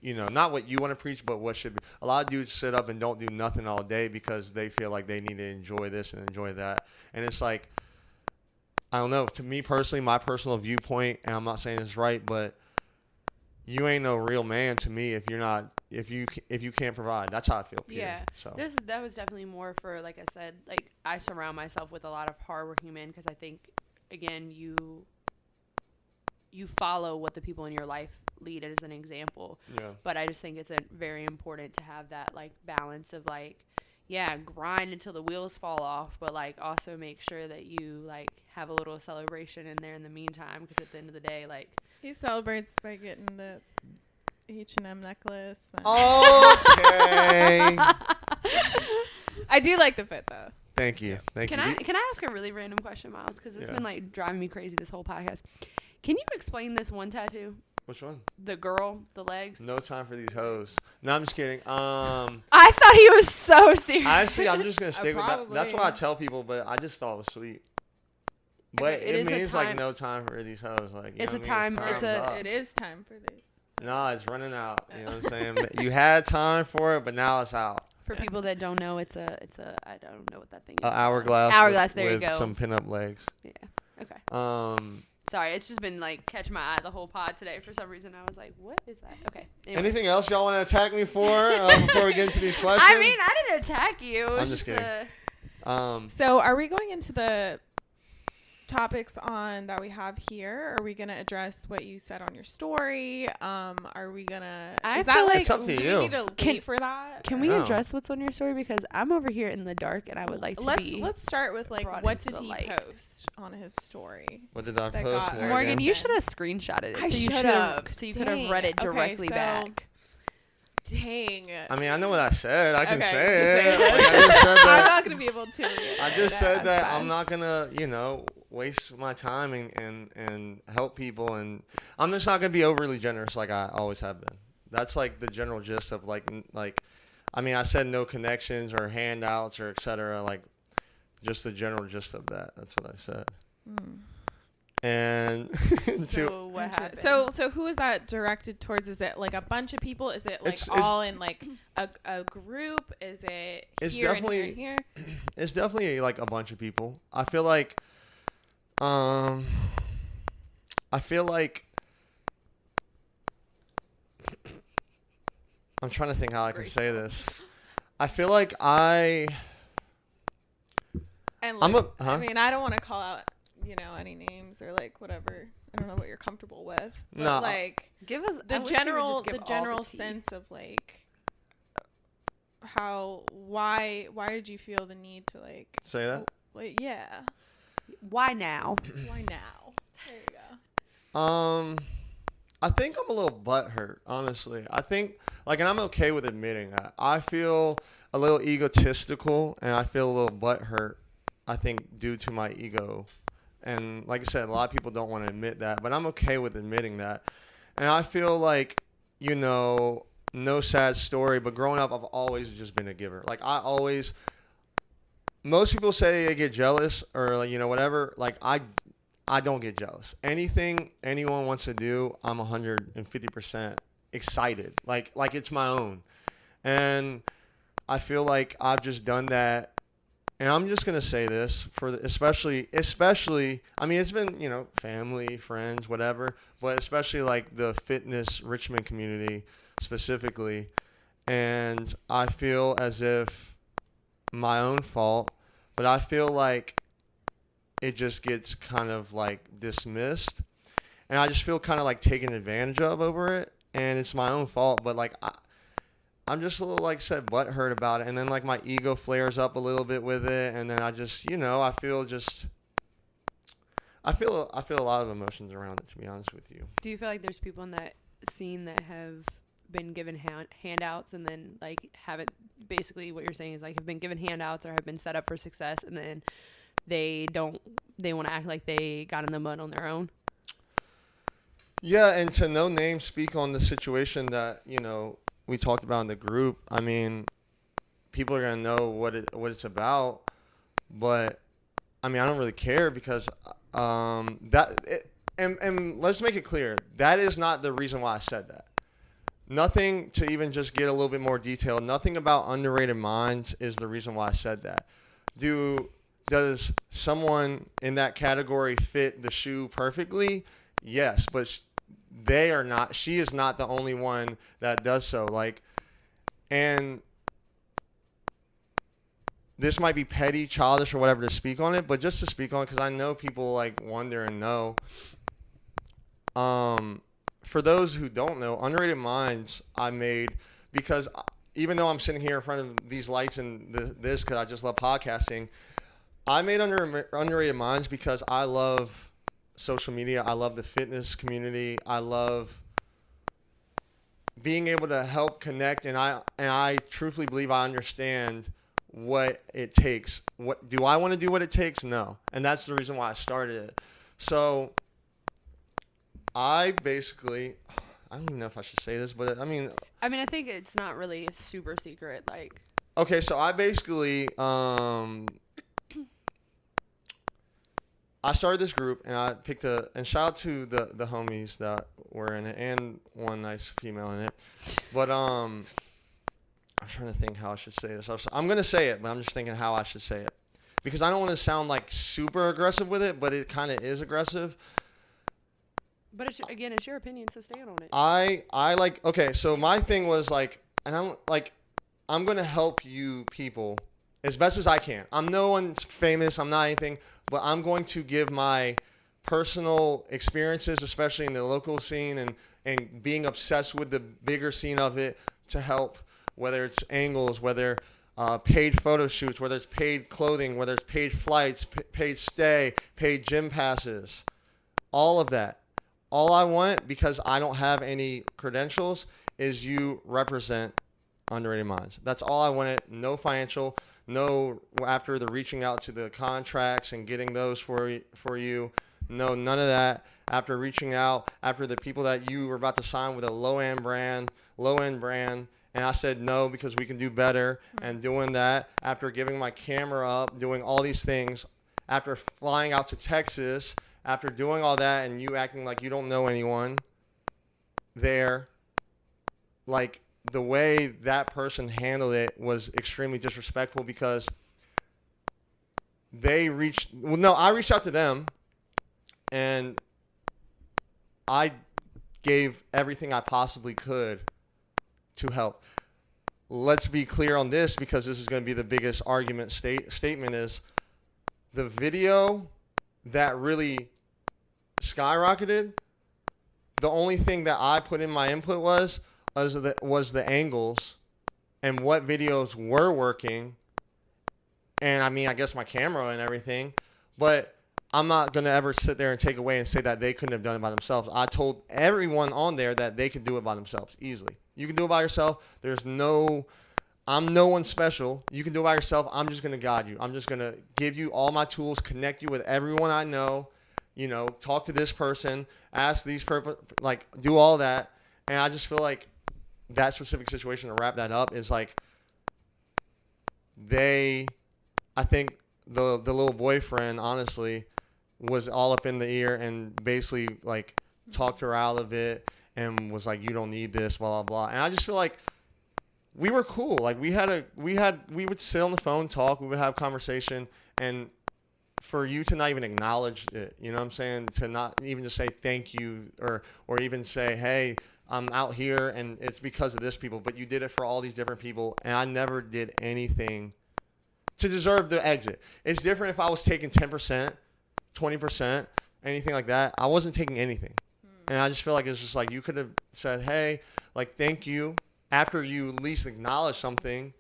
not what you want to preach, but what should be. A lot of dudes sit up and don't do nothing all day because they feel like they need to enjoy this and enjoy that. And it's like, I don't know. To me personally, my personal viewpoint, and I'm not saying it's right, but you ain't no real man to me if you can't provide. That's how I feel. Peter. Yeah. So That was definitely more for, like I said, like, I surround myself with a lot of hardworking men because I think, again, you follow what the people in your life lead as an example. yeah. But I just think it's very important to have that, like, balance of, like, yeah, grind until the wheels fall off, but, like, also make sure that you, like, have a little celebration in there in the meantime, because at the end of the day, like, He celebrates by getting the H&M necklace. And Okay. I do like the fit though. Thank you. Can I ask a really random question, Miles? Because it's Yeah. been, like, driving me crazy this whole podcast. Can you explain this one tattoo? Which one? The girl, the legs. No time for these hoes. No, I'm just kidding. I thought he was so serious. Honestly, I'm just gonna stick with that. Probably. That's what I tell people, but I just thought it was sweet. But Okay, it it is a means like time- no time for these hoes. Like, It's what a I mean? time- it's Time's a- up. It is time for this. Nah, it's running out. You know what I'm saying? But you had time for it, but now it's out. For people that don't know, it's a I don't know what that thing is. An hourglass. Hourglass, there you with go. some pinup legs. Yeah. Okay. Sorry, it's just been, like, catching my eye the whole pod today for some reason. I was like, what is that? Okay. Anyways. Anything else y'all want to attack me for before we get into these questions? I mean, I didn't attack you. It was I'm just kidding. So are we going into the topics on that we have here? Are we gonna address what you said on your story? Are we gonna? I is that feel like It's up to do you. we need to Can- wait for that? Can we No. address what's on your story? Because I'm over here in the dark, and I would like to be. Let's start with, like, brought what into did the he light. post on his story? What did I that post, got- Morgan? Morgan, you attention. should have screenshotted it. I so you should've. So you could have Dang. read it Okay, directly so- back. Dang. I mean, I know what I said. I can Okay, say just it. say it. Like, I just said I'm that. not gonna be able to. I just said that I'm fast. not gonna, waste my time and help people, and I'm just not gonna be overly generous like I always have been. That's like the general gist of like, I mean, I said no connections or handouts or etc. Like, just the general gist of that. That's what I said. And So what happened? So who is that directed towards? Is it like a bunch of people? Is it like It's- all in like a group? Is it It's here and definitely- here and here? it's definitely like a bunch of people. I feel like I'm trying to think how I can say this. I feel like And I'm look, a- huh? I mean, I don't want to call out, any names or like whatever. I don't know what you're comfortable with. But No. like give us the I wish you would general just give the all general tea. sense of like why did you feel the need to like say that. yeah, Why now? why now? There you go. I think I'm a little butthurt, honestly. I think, and I'm okay with admitting that. I feel a little egotistical, and I feel a little butthurt, I think, due to my ego. And like I said, a lot of people don't want to admit that, but I'm okay with admitting that. And I feel like, no sad story, but growing up, I've always just been a giver. Like, most people say they get jealous or, whatever. Like, I don't get jealous. Anything anyone wants to do, I'm 150% excited. Like it's my own. And I feel like I've just done that. And I'm just going to say this especially, I mean, it's been, family, friends, whatever, but especially like the fitness Richmond community specifically. And I feel as if my own fault, but I feel like it just gets kind of like dismissed, and I just feel kind of like taken advantage of over it, and it's my own fault, but like I'm just a little, like I said, butthurt about it, and then like my ego flares up a little bit with it, and then I just, I feel a lot of emotions around it, to be honest with you. Do you feel like there's people in that scene that have been given handouts and then like haven't, basically what you're saying is like have been given handouts or have been set up for success, and then they want to act like they got in the mud on their own? Yeah, and to no name speak on the situation that, we talked about in the group, I mean, people are gonna know what it's about, but I mean, I don't really care because and let's make it clear, that is not the reason why I said that. Nothing, to even just get a little bit more detail, nothing about Underrated Minds is the reason why I said that. Does someone in that category fit the shoe perfectly? Yes, but they are not. She is not the only one that does so. Like, and this might be petty, childish, or whatever to speak on it, but just to speak on it, because I know people like wonder and know. For those who don't know, Underrated Minds I made because even though I'm sitting here in front of these lights and this, because I just love podcasting, I made Underrated Minds because I love social media. I love the fitness community. I love being able to help connect, and I truthfully believe I understand what it takes. What do I want to do? What it takes? No, and that's the reason why I started it. So I basically, I don't even know if I should say this, but I mean, I think it's not really a super secret. Like, okay, so I basically, I started this group, and I picked and shout out to the homies that were in it, and one nice female in it. But I'm trying to think how I should say this. I'm gonna say it, but I'm just thinking how I should say it because I don't want to sound like super aggressive with it, but it kind of is aggressive. But it's your opinion, so stand on it. I like, okay, so my thing was like, and I'm gonna help you people as best as I can. I'm no one famous, I'm not anything, but I'm going to give my personal experiences, especially in the local scene and being obsessed with the bigger scene of it to help, whether it's angles, whether paid photo shoots, whether it's paid clothing, whether it's paid flights, paid stay, paid gym passes, all of that. All I want, because I don't have any credentials, is you represent Underrated Minds. That's all I wanted. No financial, no after the reaching out to the contracts and getting those for you. No, none of that. After reaching out, after the people that you were about to sign with a low-end brand, and I said no because we can do better, and doing that, after giving my camera up, doing all these things, after flying out to Texas, after doing all that and you acting like you don't know anyone there, like the way that person handled it was extremely disrespectful because I reached out to them and I gave everything I possibly could to help. Let's be clear on this because this is going to be the biggest argument statement is the video that really skyrocketed. The only thing that I put in my input was the angles and what videos were working. And I mean, I guess my camera and everything, but I'm not going to ever sit there and take away and say that they couldn't have done it by themselves. I told everyone on there that they could do it by themselves easily. You can do it by yourself. I'm no one special. You can do it by yourself. I'm just going to guide you. I'm just going to give you all my tools, connect you with everyone I know, talk to this person, ask these do all that. And I just feel like that specific situation, to wrap that up, is like I think the little boyfriend, honestly, was all up in the ear and basically like talked her out of it and was like, you don't need this, blah, blah, blah. And I just feel like we were cool. Like we would sit on the phone, talk, we would have conversation, and for you to not even acknowledge it, you know what I'm saying? To not even just say thank you or even say, hey, I'm out here and it's because of this people, but you did it for all these different people, and I never did anything to deserve the exit. It's different if I was taking 10%, 20%, anything like that. I wasn't taking anything. And I just feel like it's just like you could have said, hey, like, thank you, after you at least acknowledge something.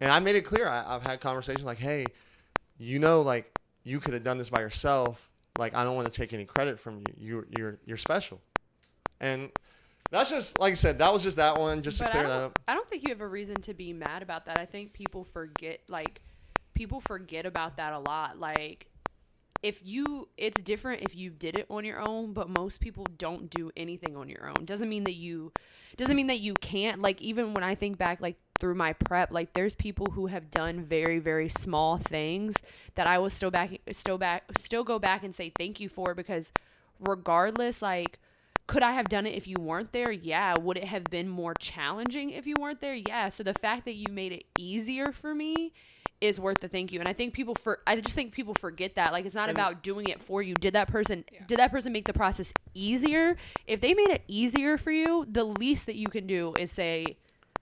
And I made it clear. I've had conversations like, hey, like, you could have done this by yourself. Like, I don't want to take any credit from you. You're special. And that's just, like I said, that was just that one, just to clear that up. I don't think you have a reason to be mad about that. I think people forget about that a lot. Like, it's different if you did it on your own, but most people don't do anything on your own. Doesn't mean that you doesn't mean that you can't. Like, even when I think back, like, through my prep, like, there's people who have done very, very small things that I will still go back and say thank you for, because regardless, like, could I have done it if you weren't there? Yeah. Would it have been more challenging if you weren't there? Yeah. So the fact that you made it easier for me is worth the thank you. And I think I just think people forget that. Like, it's not about doing it for you. Did that person make the process easier? If they made it easier for you, the least that you can do is say,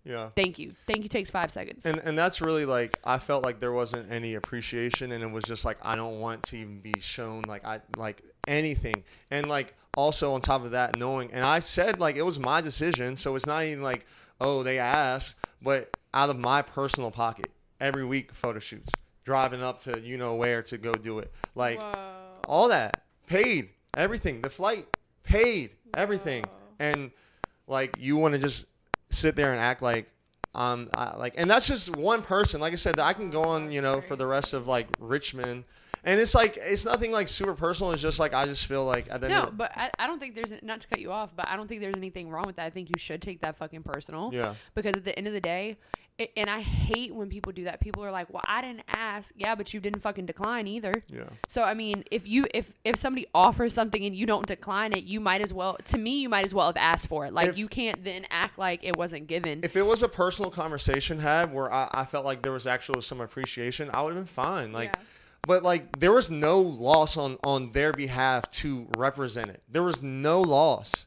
yeah, thank you. Thank you takes 5 seconds. And that's really, like, I felt like there wasn't any appreciation, and it was just like, I don't want to even be shown like anything. And like, also on top of that, knowing, and I said, like, it was my decision, so it's not even like, oh, they asked, but out of my personal pocket, every week photo shoots, driving up to where to go do it, like, all that paid, everything, the flight paid, everything. And like, you want to just sit there and act like and that's just one person. Like I said, I can go on for the rest of like Richmond, and it's like, it's nothing like super personal. It's just like, I just feel like but I don't think there's, not to cut you off, but I don't think there's anything wrong with that. I think you should take that fucking personal. Yeah. Because at the end of the day, and I hate when people do that. People are like, well, I didn't ask. Yeah, but you didn't fucking decline either. Yeah. So I mean, if somebody offers something and you don't decline it, you might as well have asked for it. Like, you can't then act like it wasn't given. If it was a personal conversation had where I felt like there was actually some appreciation, I would have been fine. Like. Yeah. But like, there was no loss on their behalf to represent it. There was no loss.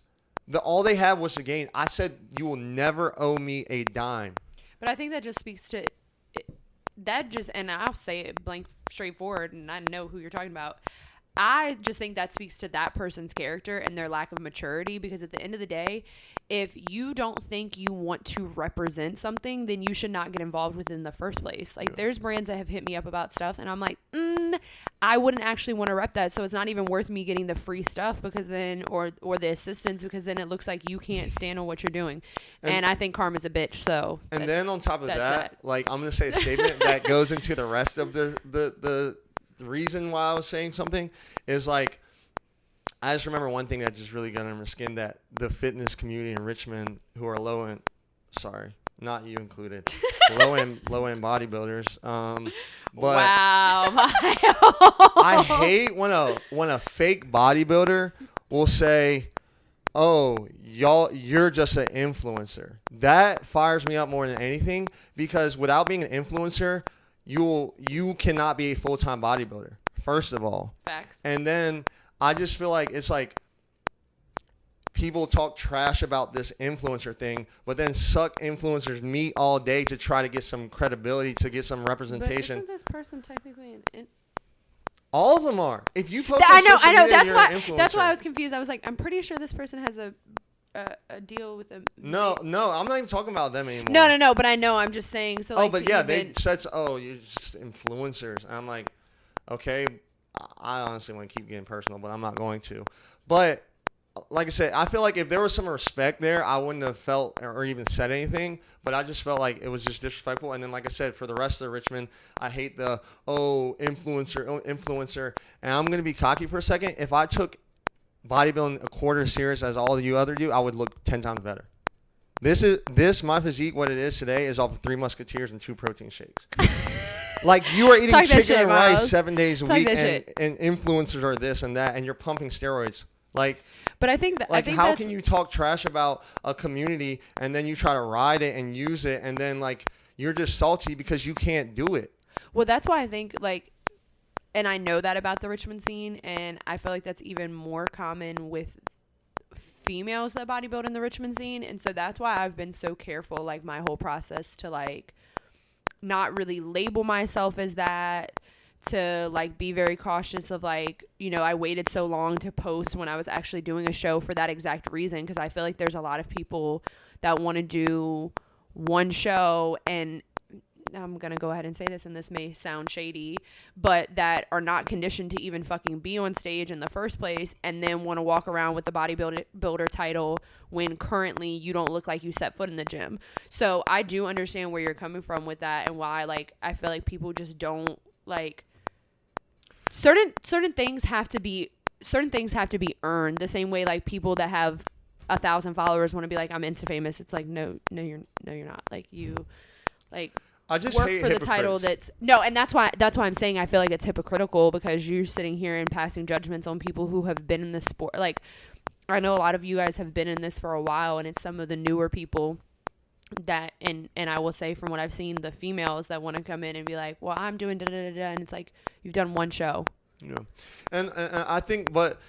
All they had was to gain. I said, you will never owe me a dime. But I think that just speaks to and I'll say it blank straightforward, and I know who you're talking about. I just think that speaks to that person's character and their lack of maturity, because at the end of the day, if you don't think you want to represent something, then you should not get involved with it in the first place. Like, there's brands that have hit me up about stuff, and I'm like, I wouldn't actually want to rep that, so it's not even worth me getting the free stuff, because then, or the assistance, because then it looks like you can't stand on what you're doing. And I think karma's a bitch, so. And then on top of that, like, I'm going to say a statement that goes into the rest of the reason why I was saying something is, like, I just remember one thing that just really got under my skin, that the fitness community in Richmond, who are not you included, low end bodybuilders. But wow, I hate when a fake bodybuilder will say, "Oh, you're just an influencer." That fires me up more than anything, because without being an influencer, you cannot be a full-time bodybuilder, first of all. Facts. And then I just feel like it's like, people talk trash about this influencer thing, but then suck influencers' meat all day to try to get some credibility, to get some representation. But isn't this person technically All of them are. If you post I on know. social media, That's you're why. an influencer. That's why I was confused. I was like, I'm pretty sure this person has a deal with a. No, I'm not even talking about them anymore. No. But I know. I'm just saying. So. Like, but yeah, they said, you're just influencers. And I'm like, okay. I honestly want to keep getting personal, but I'm not going to. But like I said, I feel like if there was some respect there, I wouldn't have felt or even said anything. But I just felt like it was just disrespectful. And then, like I said, for the rest of Richmond, I hate the influencer. And I'm going to be cocky for a second. If I took bodybuilding a quarter as serious as all of you other do, I would look 10 times better. My physique, what it is today, is off of 3 Musketeers and 2 protein shakes. Like, you are eating chicken and rice 7 days a week, and influencers are this and that, and you're pumping steroids. Like, but I think that, how can you talk trash about a community and then you try to ride it and use it, and then like, you're just salty because you can't do it? Well, that's why I think, like, and I know that about the Richmond scene, and I feel like that's even more common with females that bodybuild in the Richmond scene. And so that's why I've been so careful, like, my whole process, to like not really label myself as that, to like be very cautious of, like, I waited so long to post when I was actually doing a show for that exact reason, because I feel like there's a lot of people that want to do one show, and I'm going to go ahead and say this, and this may sound shady, but that are not conditioned to even fucking be on stage in the first place, and then want to walk around with the bodybuilder title when currently you don't look like you set foot in the gym. So I do understand where you're coming from with that, and why, like, I feel like people just don't, like, certain things have to be earned, the same way like people that have 1,000 followers want to be like, I'm Insta famous. It's like, no, you're not. Like, you, like, I just work hate for the title hypocrites. and that's why I'm saying I feel like it's hypocritical, because you're sitting here and passing judgments on people who have been in the sport. Like, I know a lot of you guys have been in this for a while, and it's some of the newer people that, and I will say from what I've seen, the females that want to come in and be like, well, I'm doing da-da-da-da, and it's like, you've done one show. Yeah. And I think, but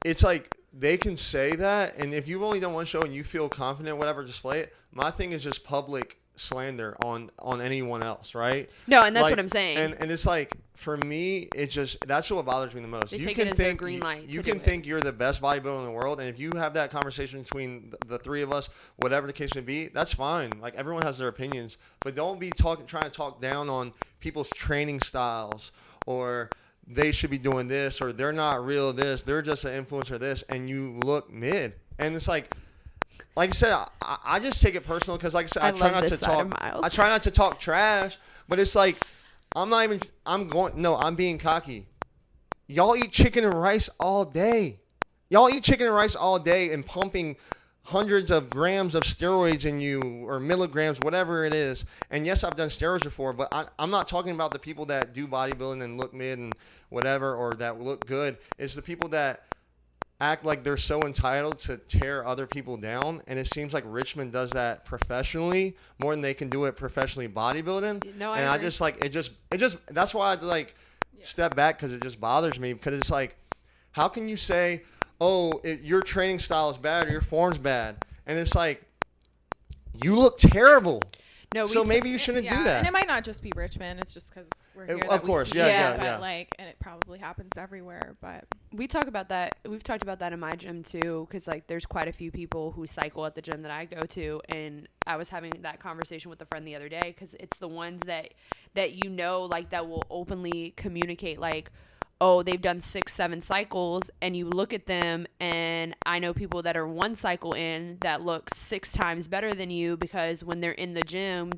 it's like, they can say that, and if you've only done one show and you feel confident, whatever, display it. My thing is just public slander on anyone else, right? No, and that's Like, what I'm saying. And it's like, for me, it's just, that's what bothers me the most. They You take can it as their think green light you to can do it. think you're the best bodybuilder in the world, and if you have that conversation between the three of us, whatever the case may be, that's fine. Like, everyone has their opinions, but don't be trying to talk down on people's training styles, or they should be doing this, or they're not real this, they're just an influencer this, and you look mid. And it's like I said, I just take it personal, because like I said, I try love not this to side of talk. Miles. I try not to talk trash, but it's like, I'm being cocky. Y'all eat chicken and rice all day. Y'all eat chicken and rice all day and pumping hundreds of grams of steroids in you, or milligrams, whatever it is. And yes, I've done steroids before, but I'm not talking about the people that do bodybuilding and look mid and whatever, or that look good. It's the people that act like they're so entitled to tear other people down. And it seems like Richmond does that professionally more than they can do it professionally bodybuilding. No, I and I agree. just like, it just, that's why I like step back, because it just bothers me, because it's like, how can you say, oh, your training style is bad or your form's bad? And it's like, you look terrible. No, So maybe you shouldn't do that. And it might not just be Richmond. It's just because we're here. Of that course, we see yeah, it, but yeah. like, and it probably happens everywhere. But we talk about that. We've talked about that in my gym too, because like there's quite a few people who cycle at the gym that I go to, and I was having that conversation with a friend the other day, because it's the ones that like that will openly communicate like, oh, they've done 6-7 cycles, and you look at them, and I know people that are one cycle in that look 6 times better than you, because when they're in the gym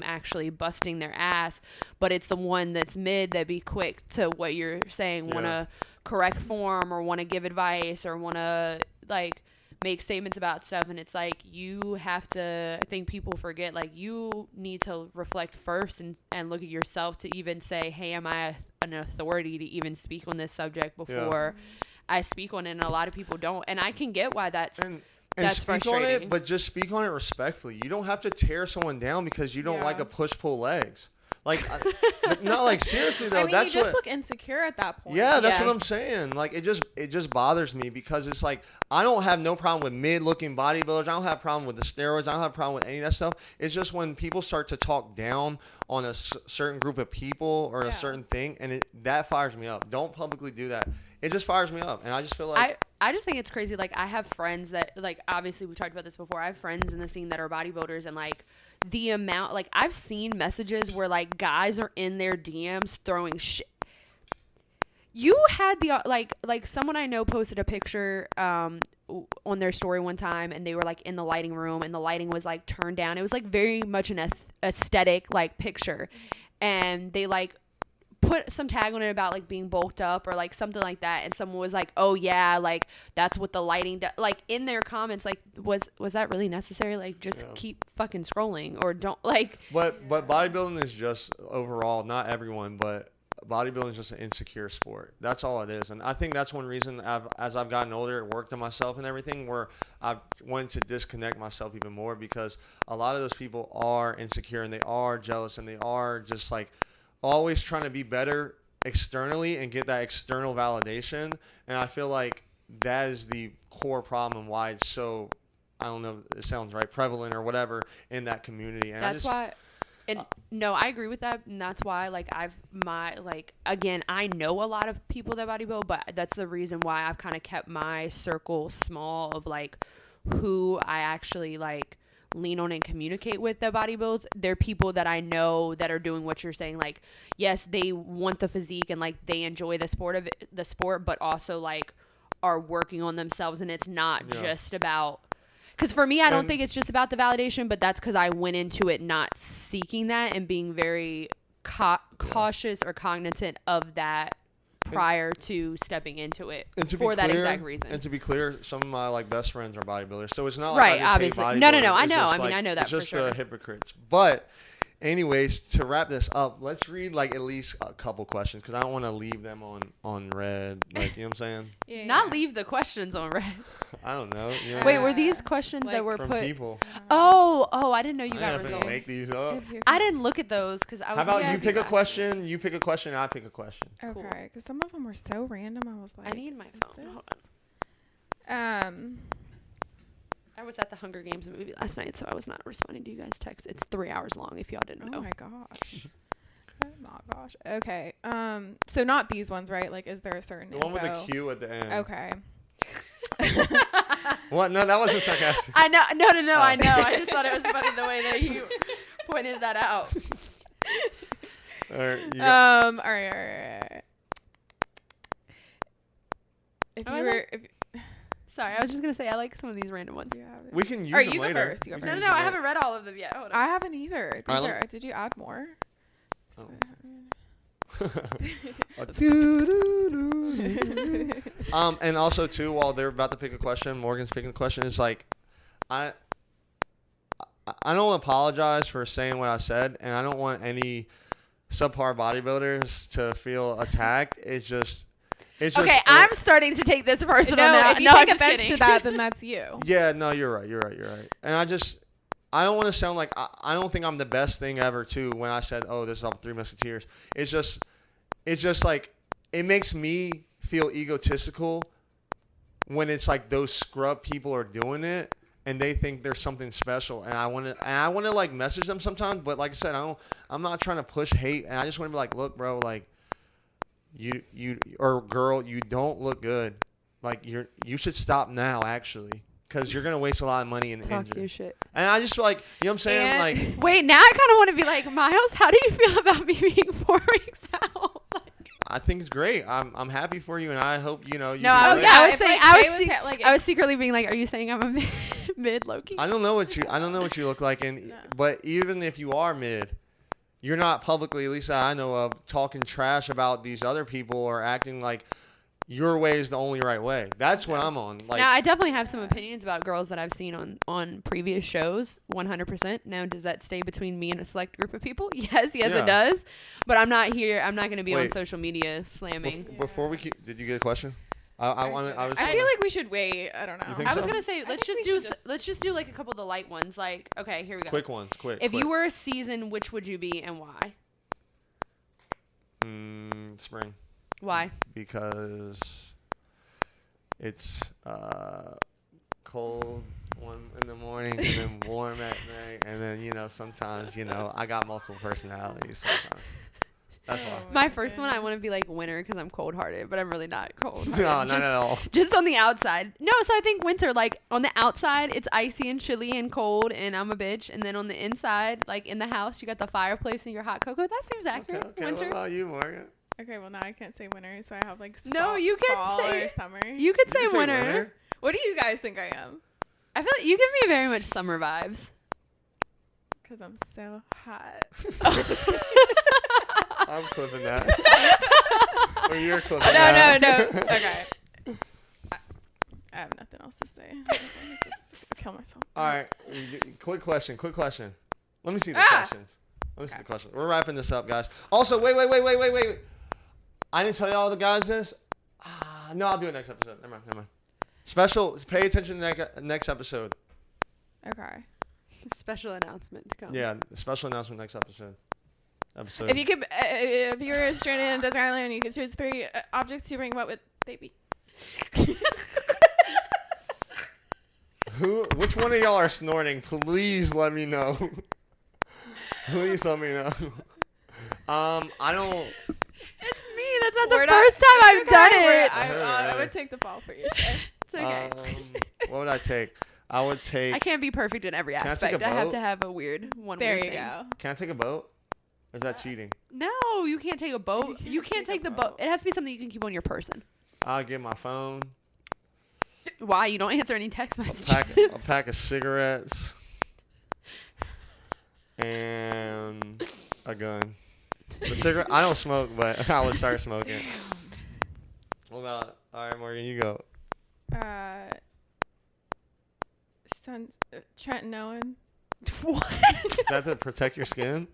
actually busting their ass, but it's the one that's mid that be quick to what you're saying, want to correct form, or want to give advice, or want to like make statements about stuff. And it's like, you have to, I think people forget, like, you need to reflect first and look at yourself to even say, hey, am I an authority to even speak on this subject before I speak on it? And a lot of people don't, and I can get why that's and speak on frustrating. it, but just speak on it respectfully. You don't have to tear someone down because you don't like a push-pull legs. Like, not like, seriously though. I mean, that's you just what, look insecure at that point. Yeah, that's Yeah. what I'm saying. Like, it just bothers me, because it's like, I don't have no problem with mid-looking bodybuilders. I don't have a problem with the steroids. I don't have a problem with any of that stuff. It's just when people start to talk down on a certain group of people or a certain thing, and that fires me up. Don't publicly do that. It just fires me up, and I just feel like I just think it's crazy. Like, I have friends that, like, obviously we talked about this before. I have friends in the scene that are bodybuilders, and like the amount, like, I've seen messages where like guys are in their DMs throwing shit. You had the like someone I know posted a picture on their story one time, and they were like in the lighting room, and the lighting was like turned down. It was like very much an aesthetic like picture, and they like put some tag on it about like being bulked up or like something like that, and someone was like, oh yeah, like that's what the lighting does. Like, in their comments, like, was that really necessary? Like, just keep fucking scrolling, or don't, like. But bodybuilding is just, overall, not everyone, but bodybuilding is just an insecure sport. That's all it is. And I think that's one reason as I've gotten older, worked on myself and everything, where I've wanted to disconnect myself even more, because a lot of those people are insecure, and they are jealous, and they are just like always trying to be better externally and get that external validation. And I feel like that is the core problem, and why it's so, I don't know, it sounds right, prevalent or whatever in that community. And That's why, and no, I agree with that, and that's why, like, again, I know a lot of people that bodybuild, but that's the reason why I've kind of kept my circle small of, like, who I actually, like, lean on and communicate with that bodybuilds. They're people that I know that are doing what you're saying, like, yes, they want the physique and like they enjoy the sport, but also like are working on themselves, and it's not just about, because for me, I don't think it's just about the validation, but that's because I went into it not seeking that and being very cautious or cognizant of that prior to stepping into it And to be for that clear- exact reason. And to be clear, some of my like best friends are bodybuilders, so it's not like Right, I just obviously. hate No, bodybuilders. I It's know. just, I mean, like, I know that it's for just sure. the hypocrites. But, anyways, to wrap this up, let's read like at least a couple questions because I don't want to leave them on red. Like, you know what I'm saying? Yeah, Not yeah. leave the questions on red. I don't know. You know Wait, Uh, were these questions like that were from put? people. Oh, I didn't know you I got have to results. make these up. If you're I didn't look at those because I How was. about Yeah, you pick a these- question? You pick a question. And I pick a question. Okay, because some of them were so random. I was like, I need my is phone. Hold on. I was at the Hunger Games movie last night, so I was not responding to you guys' texts. It's 3 hours long, if y'all didn't Oh know. my gosh. Oh my gosh. Okay. So not these ones, right? Like, is there a certain The one with the info? Q at the end. Okay. What? No, that wasn't sarcastic. I know. No. Oh. I know. I just thought it was funny the way that you pointed that out. All right, you got- All right. If Oh, you I were, if Sorry, I was just gonna say I like some of these random ones. you have it. we can use Alright, them you go later. first, you go We can first. use No, I them haven't read all of them yet. Hold on. I haven't either. These Alright, are, did you add more? So- And also too, while they're about to pick a question, Morgan's picking a question. It's like, I don't apologize for saying what I said, and I don't want any subpar bodybuilders to feel attacked. It's just. Okay, I'm starting to take this personal no, now. if you No, I'm take just offense kidding. to that, then that's you. Yeah, no, you're right. And I don't want to sound like I don't think I'm the best thing ever too. When I said, "Oh, this is off Three Musketeers," it's just like it makes me feel egotistical when it's like those scrub people are doing it and they think there's something special, and I want to like message them sometimes. But like I said, I'm not trying to push hate, and I just want to be like, look, bro, like you or girl, you don't look good. Like you should stop now, actually. Because you're going to waste a lot of money and Talk injury. your shit. And I just feel like, you know what I'm saying? And- Like, Wait, now I kind of want to be like, Miles, how do you feel about me being 4 weeks out? I think it's great. I'm happy for you, and I hope, you know, you No, do I was, great. I was if, saying, like, I Jay was, was se- at, like, I was secretly being like, are you saying I'm a mid Loki? I don't know what you look like, and No. but even if you are mid, you're not publicly, at least that I know of, talking trash about these other people or acting like your way is the only right way. That's what I'm on. Like, Now, I definitely have some opinions about girls that I've seen on previous shows, 100%. Now, does that stay between me and a select group of people? Yes, Yeah. it does. But I'm not here. I'm not going to be on Wait. social media slamming. before we keep, did you get a question? I was. I feel like we should wait. I don't know. You think I was so? going to say, I let's think just we do should just- let's just do like a couple of the light ones. Like, okay, here we go. quick ones, quick. If quick. you were a season, which would you be and why? Spring. Why? Because it's cold one in the morning and then warm at night, and then sometimes I got multiple personalities sometimes. That's why. Oh My my first one, I want to goodness. be like winter because I'm cold hearted, but I'm really not cold. No, not just, at all. just on the outside. No, so I think winter, like on the outside, it's icy and chilly and cold, and I'm a bitch. And then on the inside, like in the house, you got the fireplace and your hot cocoa. That seems Okay, accurate. okay. Winter. What about you, Morgan? Okay, well now I can't say winter, so I have like No, you can fall say- or summer. You could say Did you winter. What do you guys think I am? I feel like you give me very much summer vibes. Because I'm so hot. I'm clipping that. Or you're clipping that. No. Okay. I have nothing else to say. Let's just kill myself. All right. Quick question. Let me see the Ah! questions. Let me see the questions. We're wrapping this up, guys. Also, wait. I didn't tell y'all the guys this. No, I'll do it next episode. Never mind. Special. Pay attention to next episode. Okay. Special announcement to come. Yeah, special announcement next episode. If you could, if you were stranded in a desert island, you could choose 3 objects to bring. What would they be? Which one of y'all are snorting? Please let me know. Please let me know. I don't. It's me. That's not We're the not- first time it's I've okay, done we're- it. I would take the fall for you, Shay. It's okay. What would I take? I would take. I can't be perfect in every Can I take aspect. a I have boat? to have a weird one. There weird you thing. go. Can I take a boat? Or is that cheating? No, you can't take a boat. You can't take the boat. It has to be something you can keep on your person. I'll get my phone. Why? You don't answer any text A messages. pack of cigarettes. And a gun. The cigarette. I don't smoke, but I would start smoking. What about? All right, Morgan, you go. Trent Owen. What? Is that to protect your skin?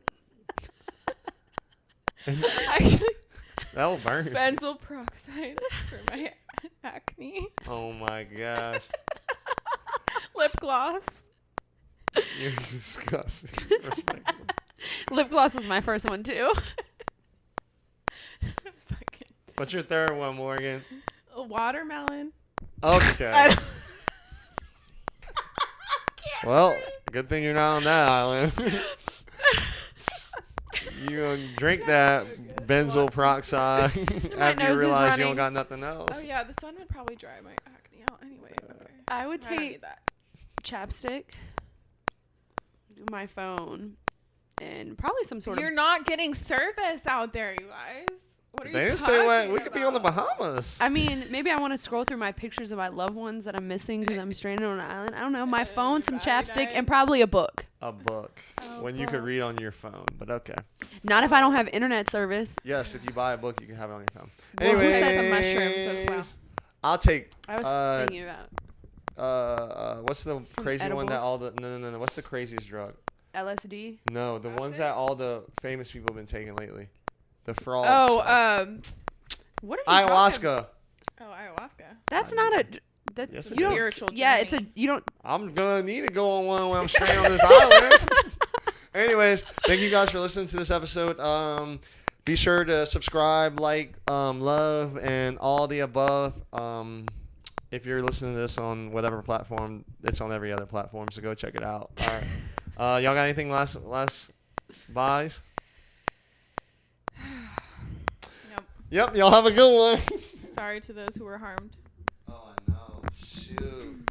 Actually, That'll burn. benzoyl peroxide for my acne. Oh my gosh, Lip gloss. you're disgusting. Respectful. Lip gloss was my first one too. Fucking What's your third one, Morgan? watermelon. Okay. Well, good thing you're not on that island. You gonna drink that benzoyl peroxide after you nose is realize you running. don't got nothing else. Oh yeah, the sun would probably dry my acne out anyway. Okay. I would I don't take need that. chapstick, my phone, and probably some sort You're of. not getting service out there, you guys. What are They you didn't talking say what. We could be on the about? Bahamas. I mean, maybe I want to scroll through my pictures of my loved ones that I'm missing because I'm stranded on an island. I don't know. My phone, some Battery chapstick, dies. and probably a book. A book. Oh, When you could book. read on your phone. But okay. Not if I don't have internet service. Yes, if you buy a book, you can have it on your phone. Well, who Anyways, said the mushrooms as well? I'll take. I was thinking about What's the Some crazy one that edibles? all the no. What's the craziest drug? LSD. No, the ones Acid? that all the famous people have been taking lately. The frog. Oh, stuff. What are you talking? Ayahuasca. Oh, ayahuasca. That's not a. That's Yes, It's a it is. spiritual Yeah, it's a. journey. You don't. I'm gonna need to go on one when I'm stranded on this island. Anyways, thank you guys for listening to this episode. Be sure to subscribe, like, love, and all the above. If you're listening to this on whatever platform, it's on every other platform, so go check it out. All right. Y'all got anything last buys? Nope. Yep. Y'all have a good one. Sorry to those who were harmed. Oh no! Shoot.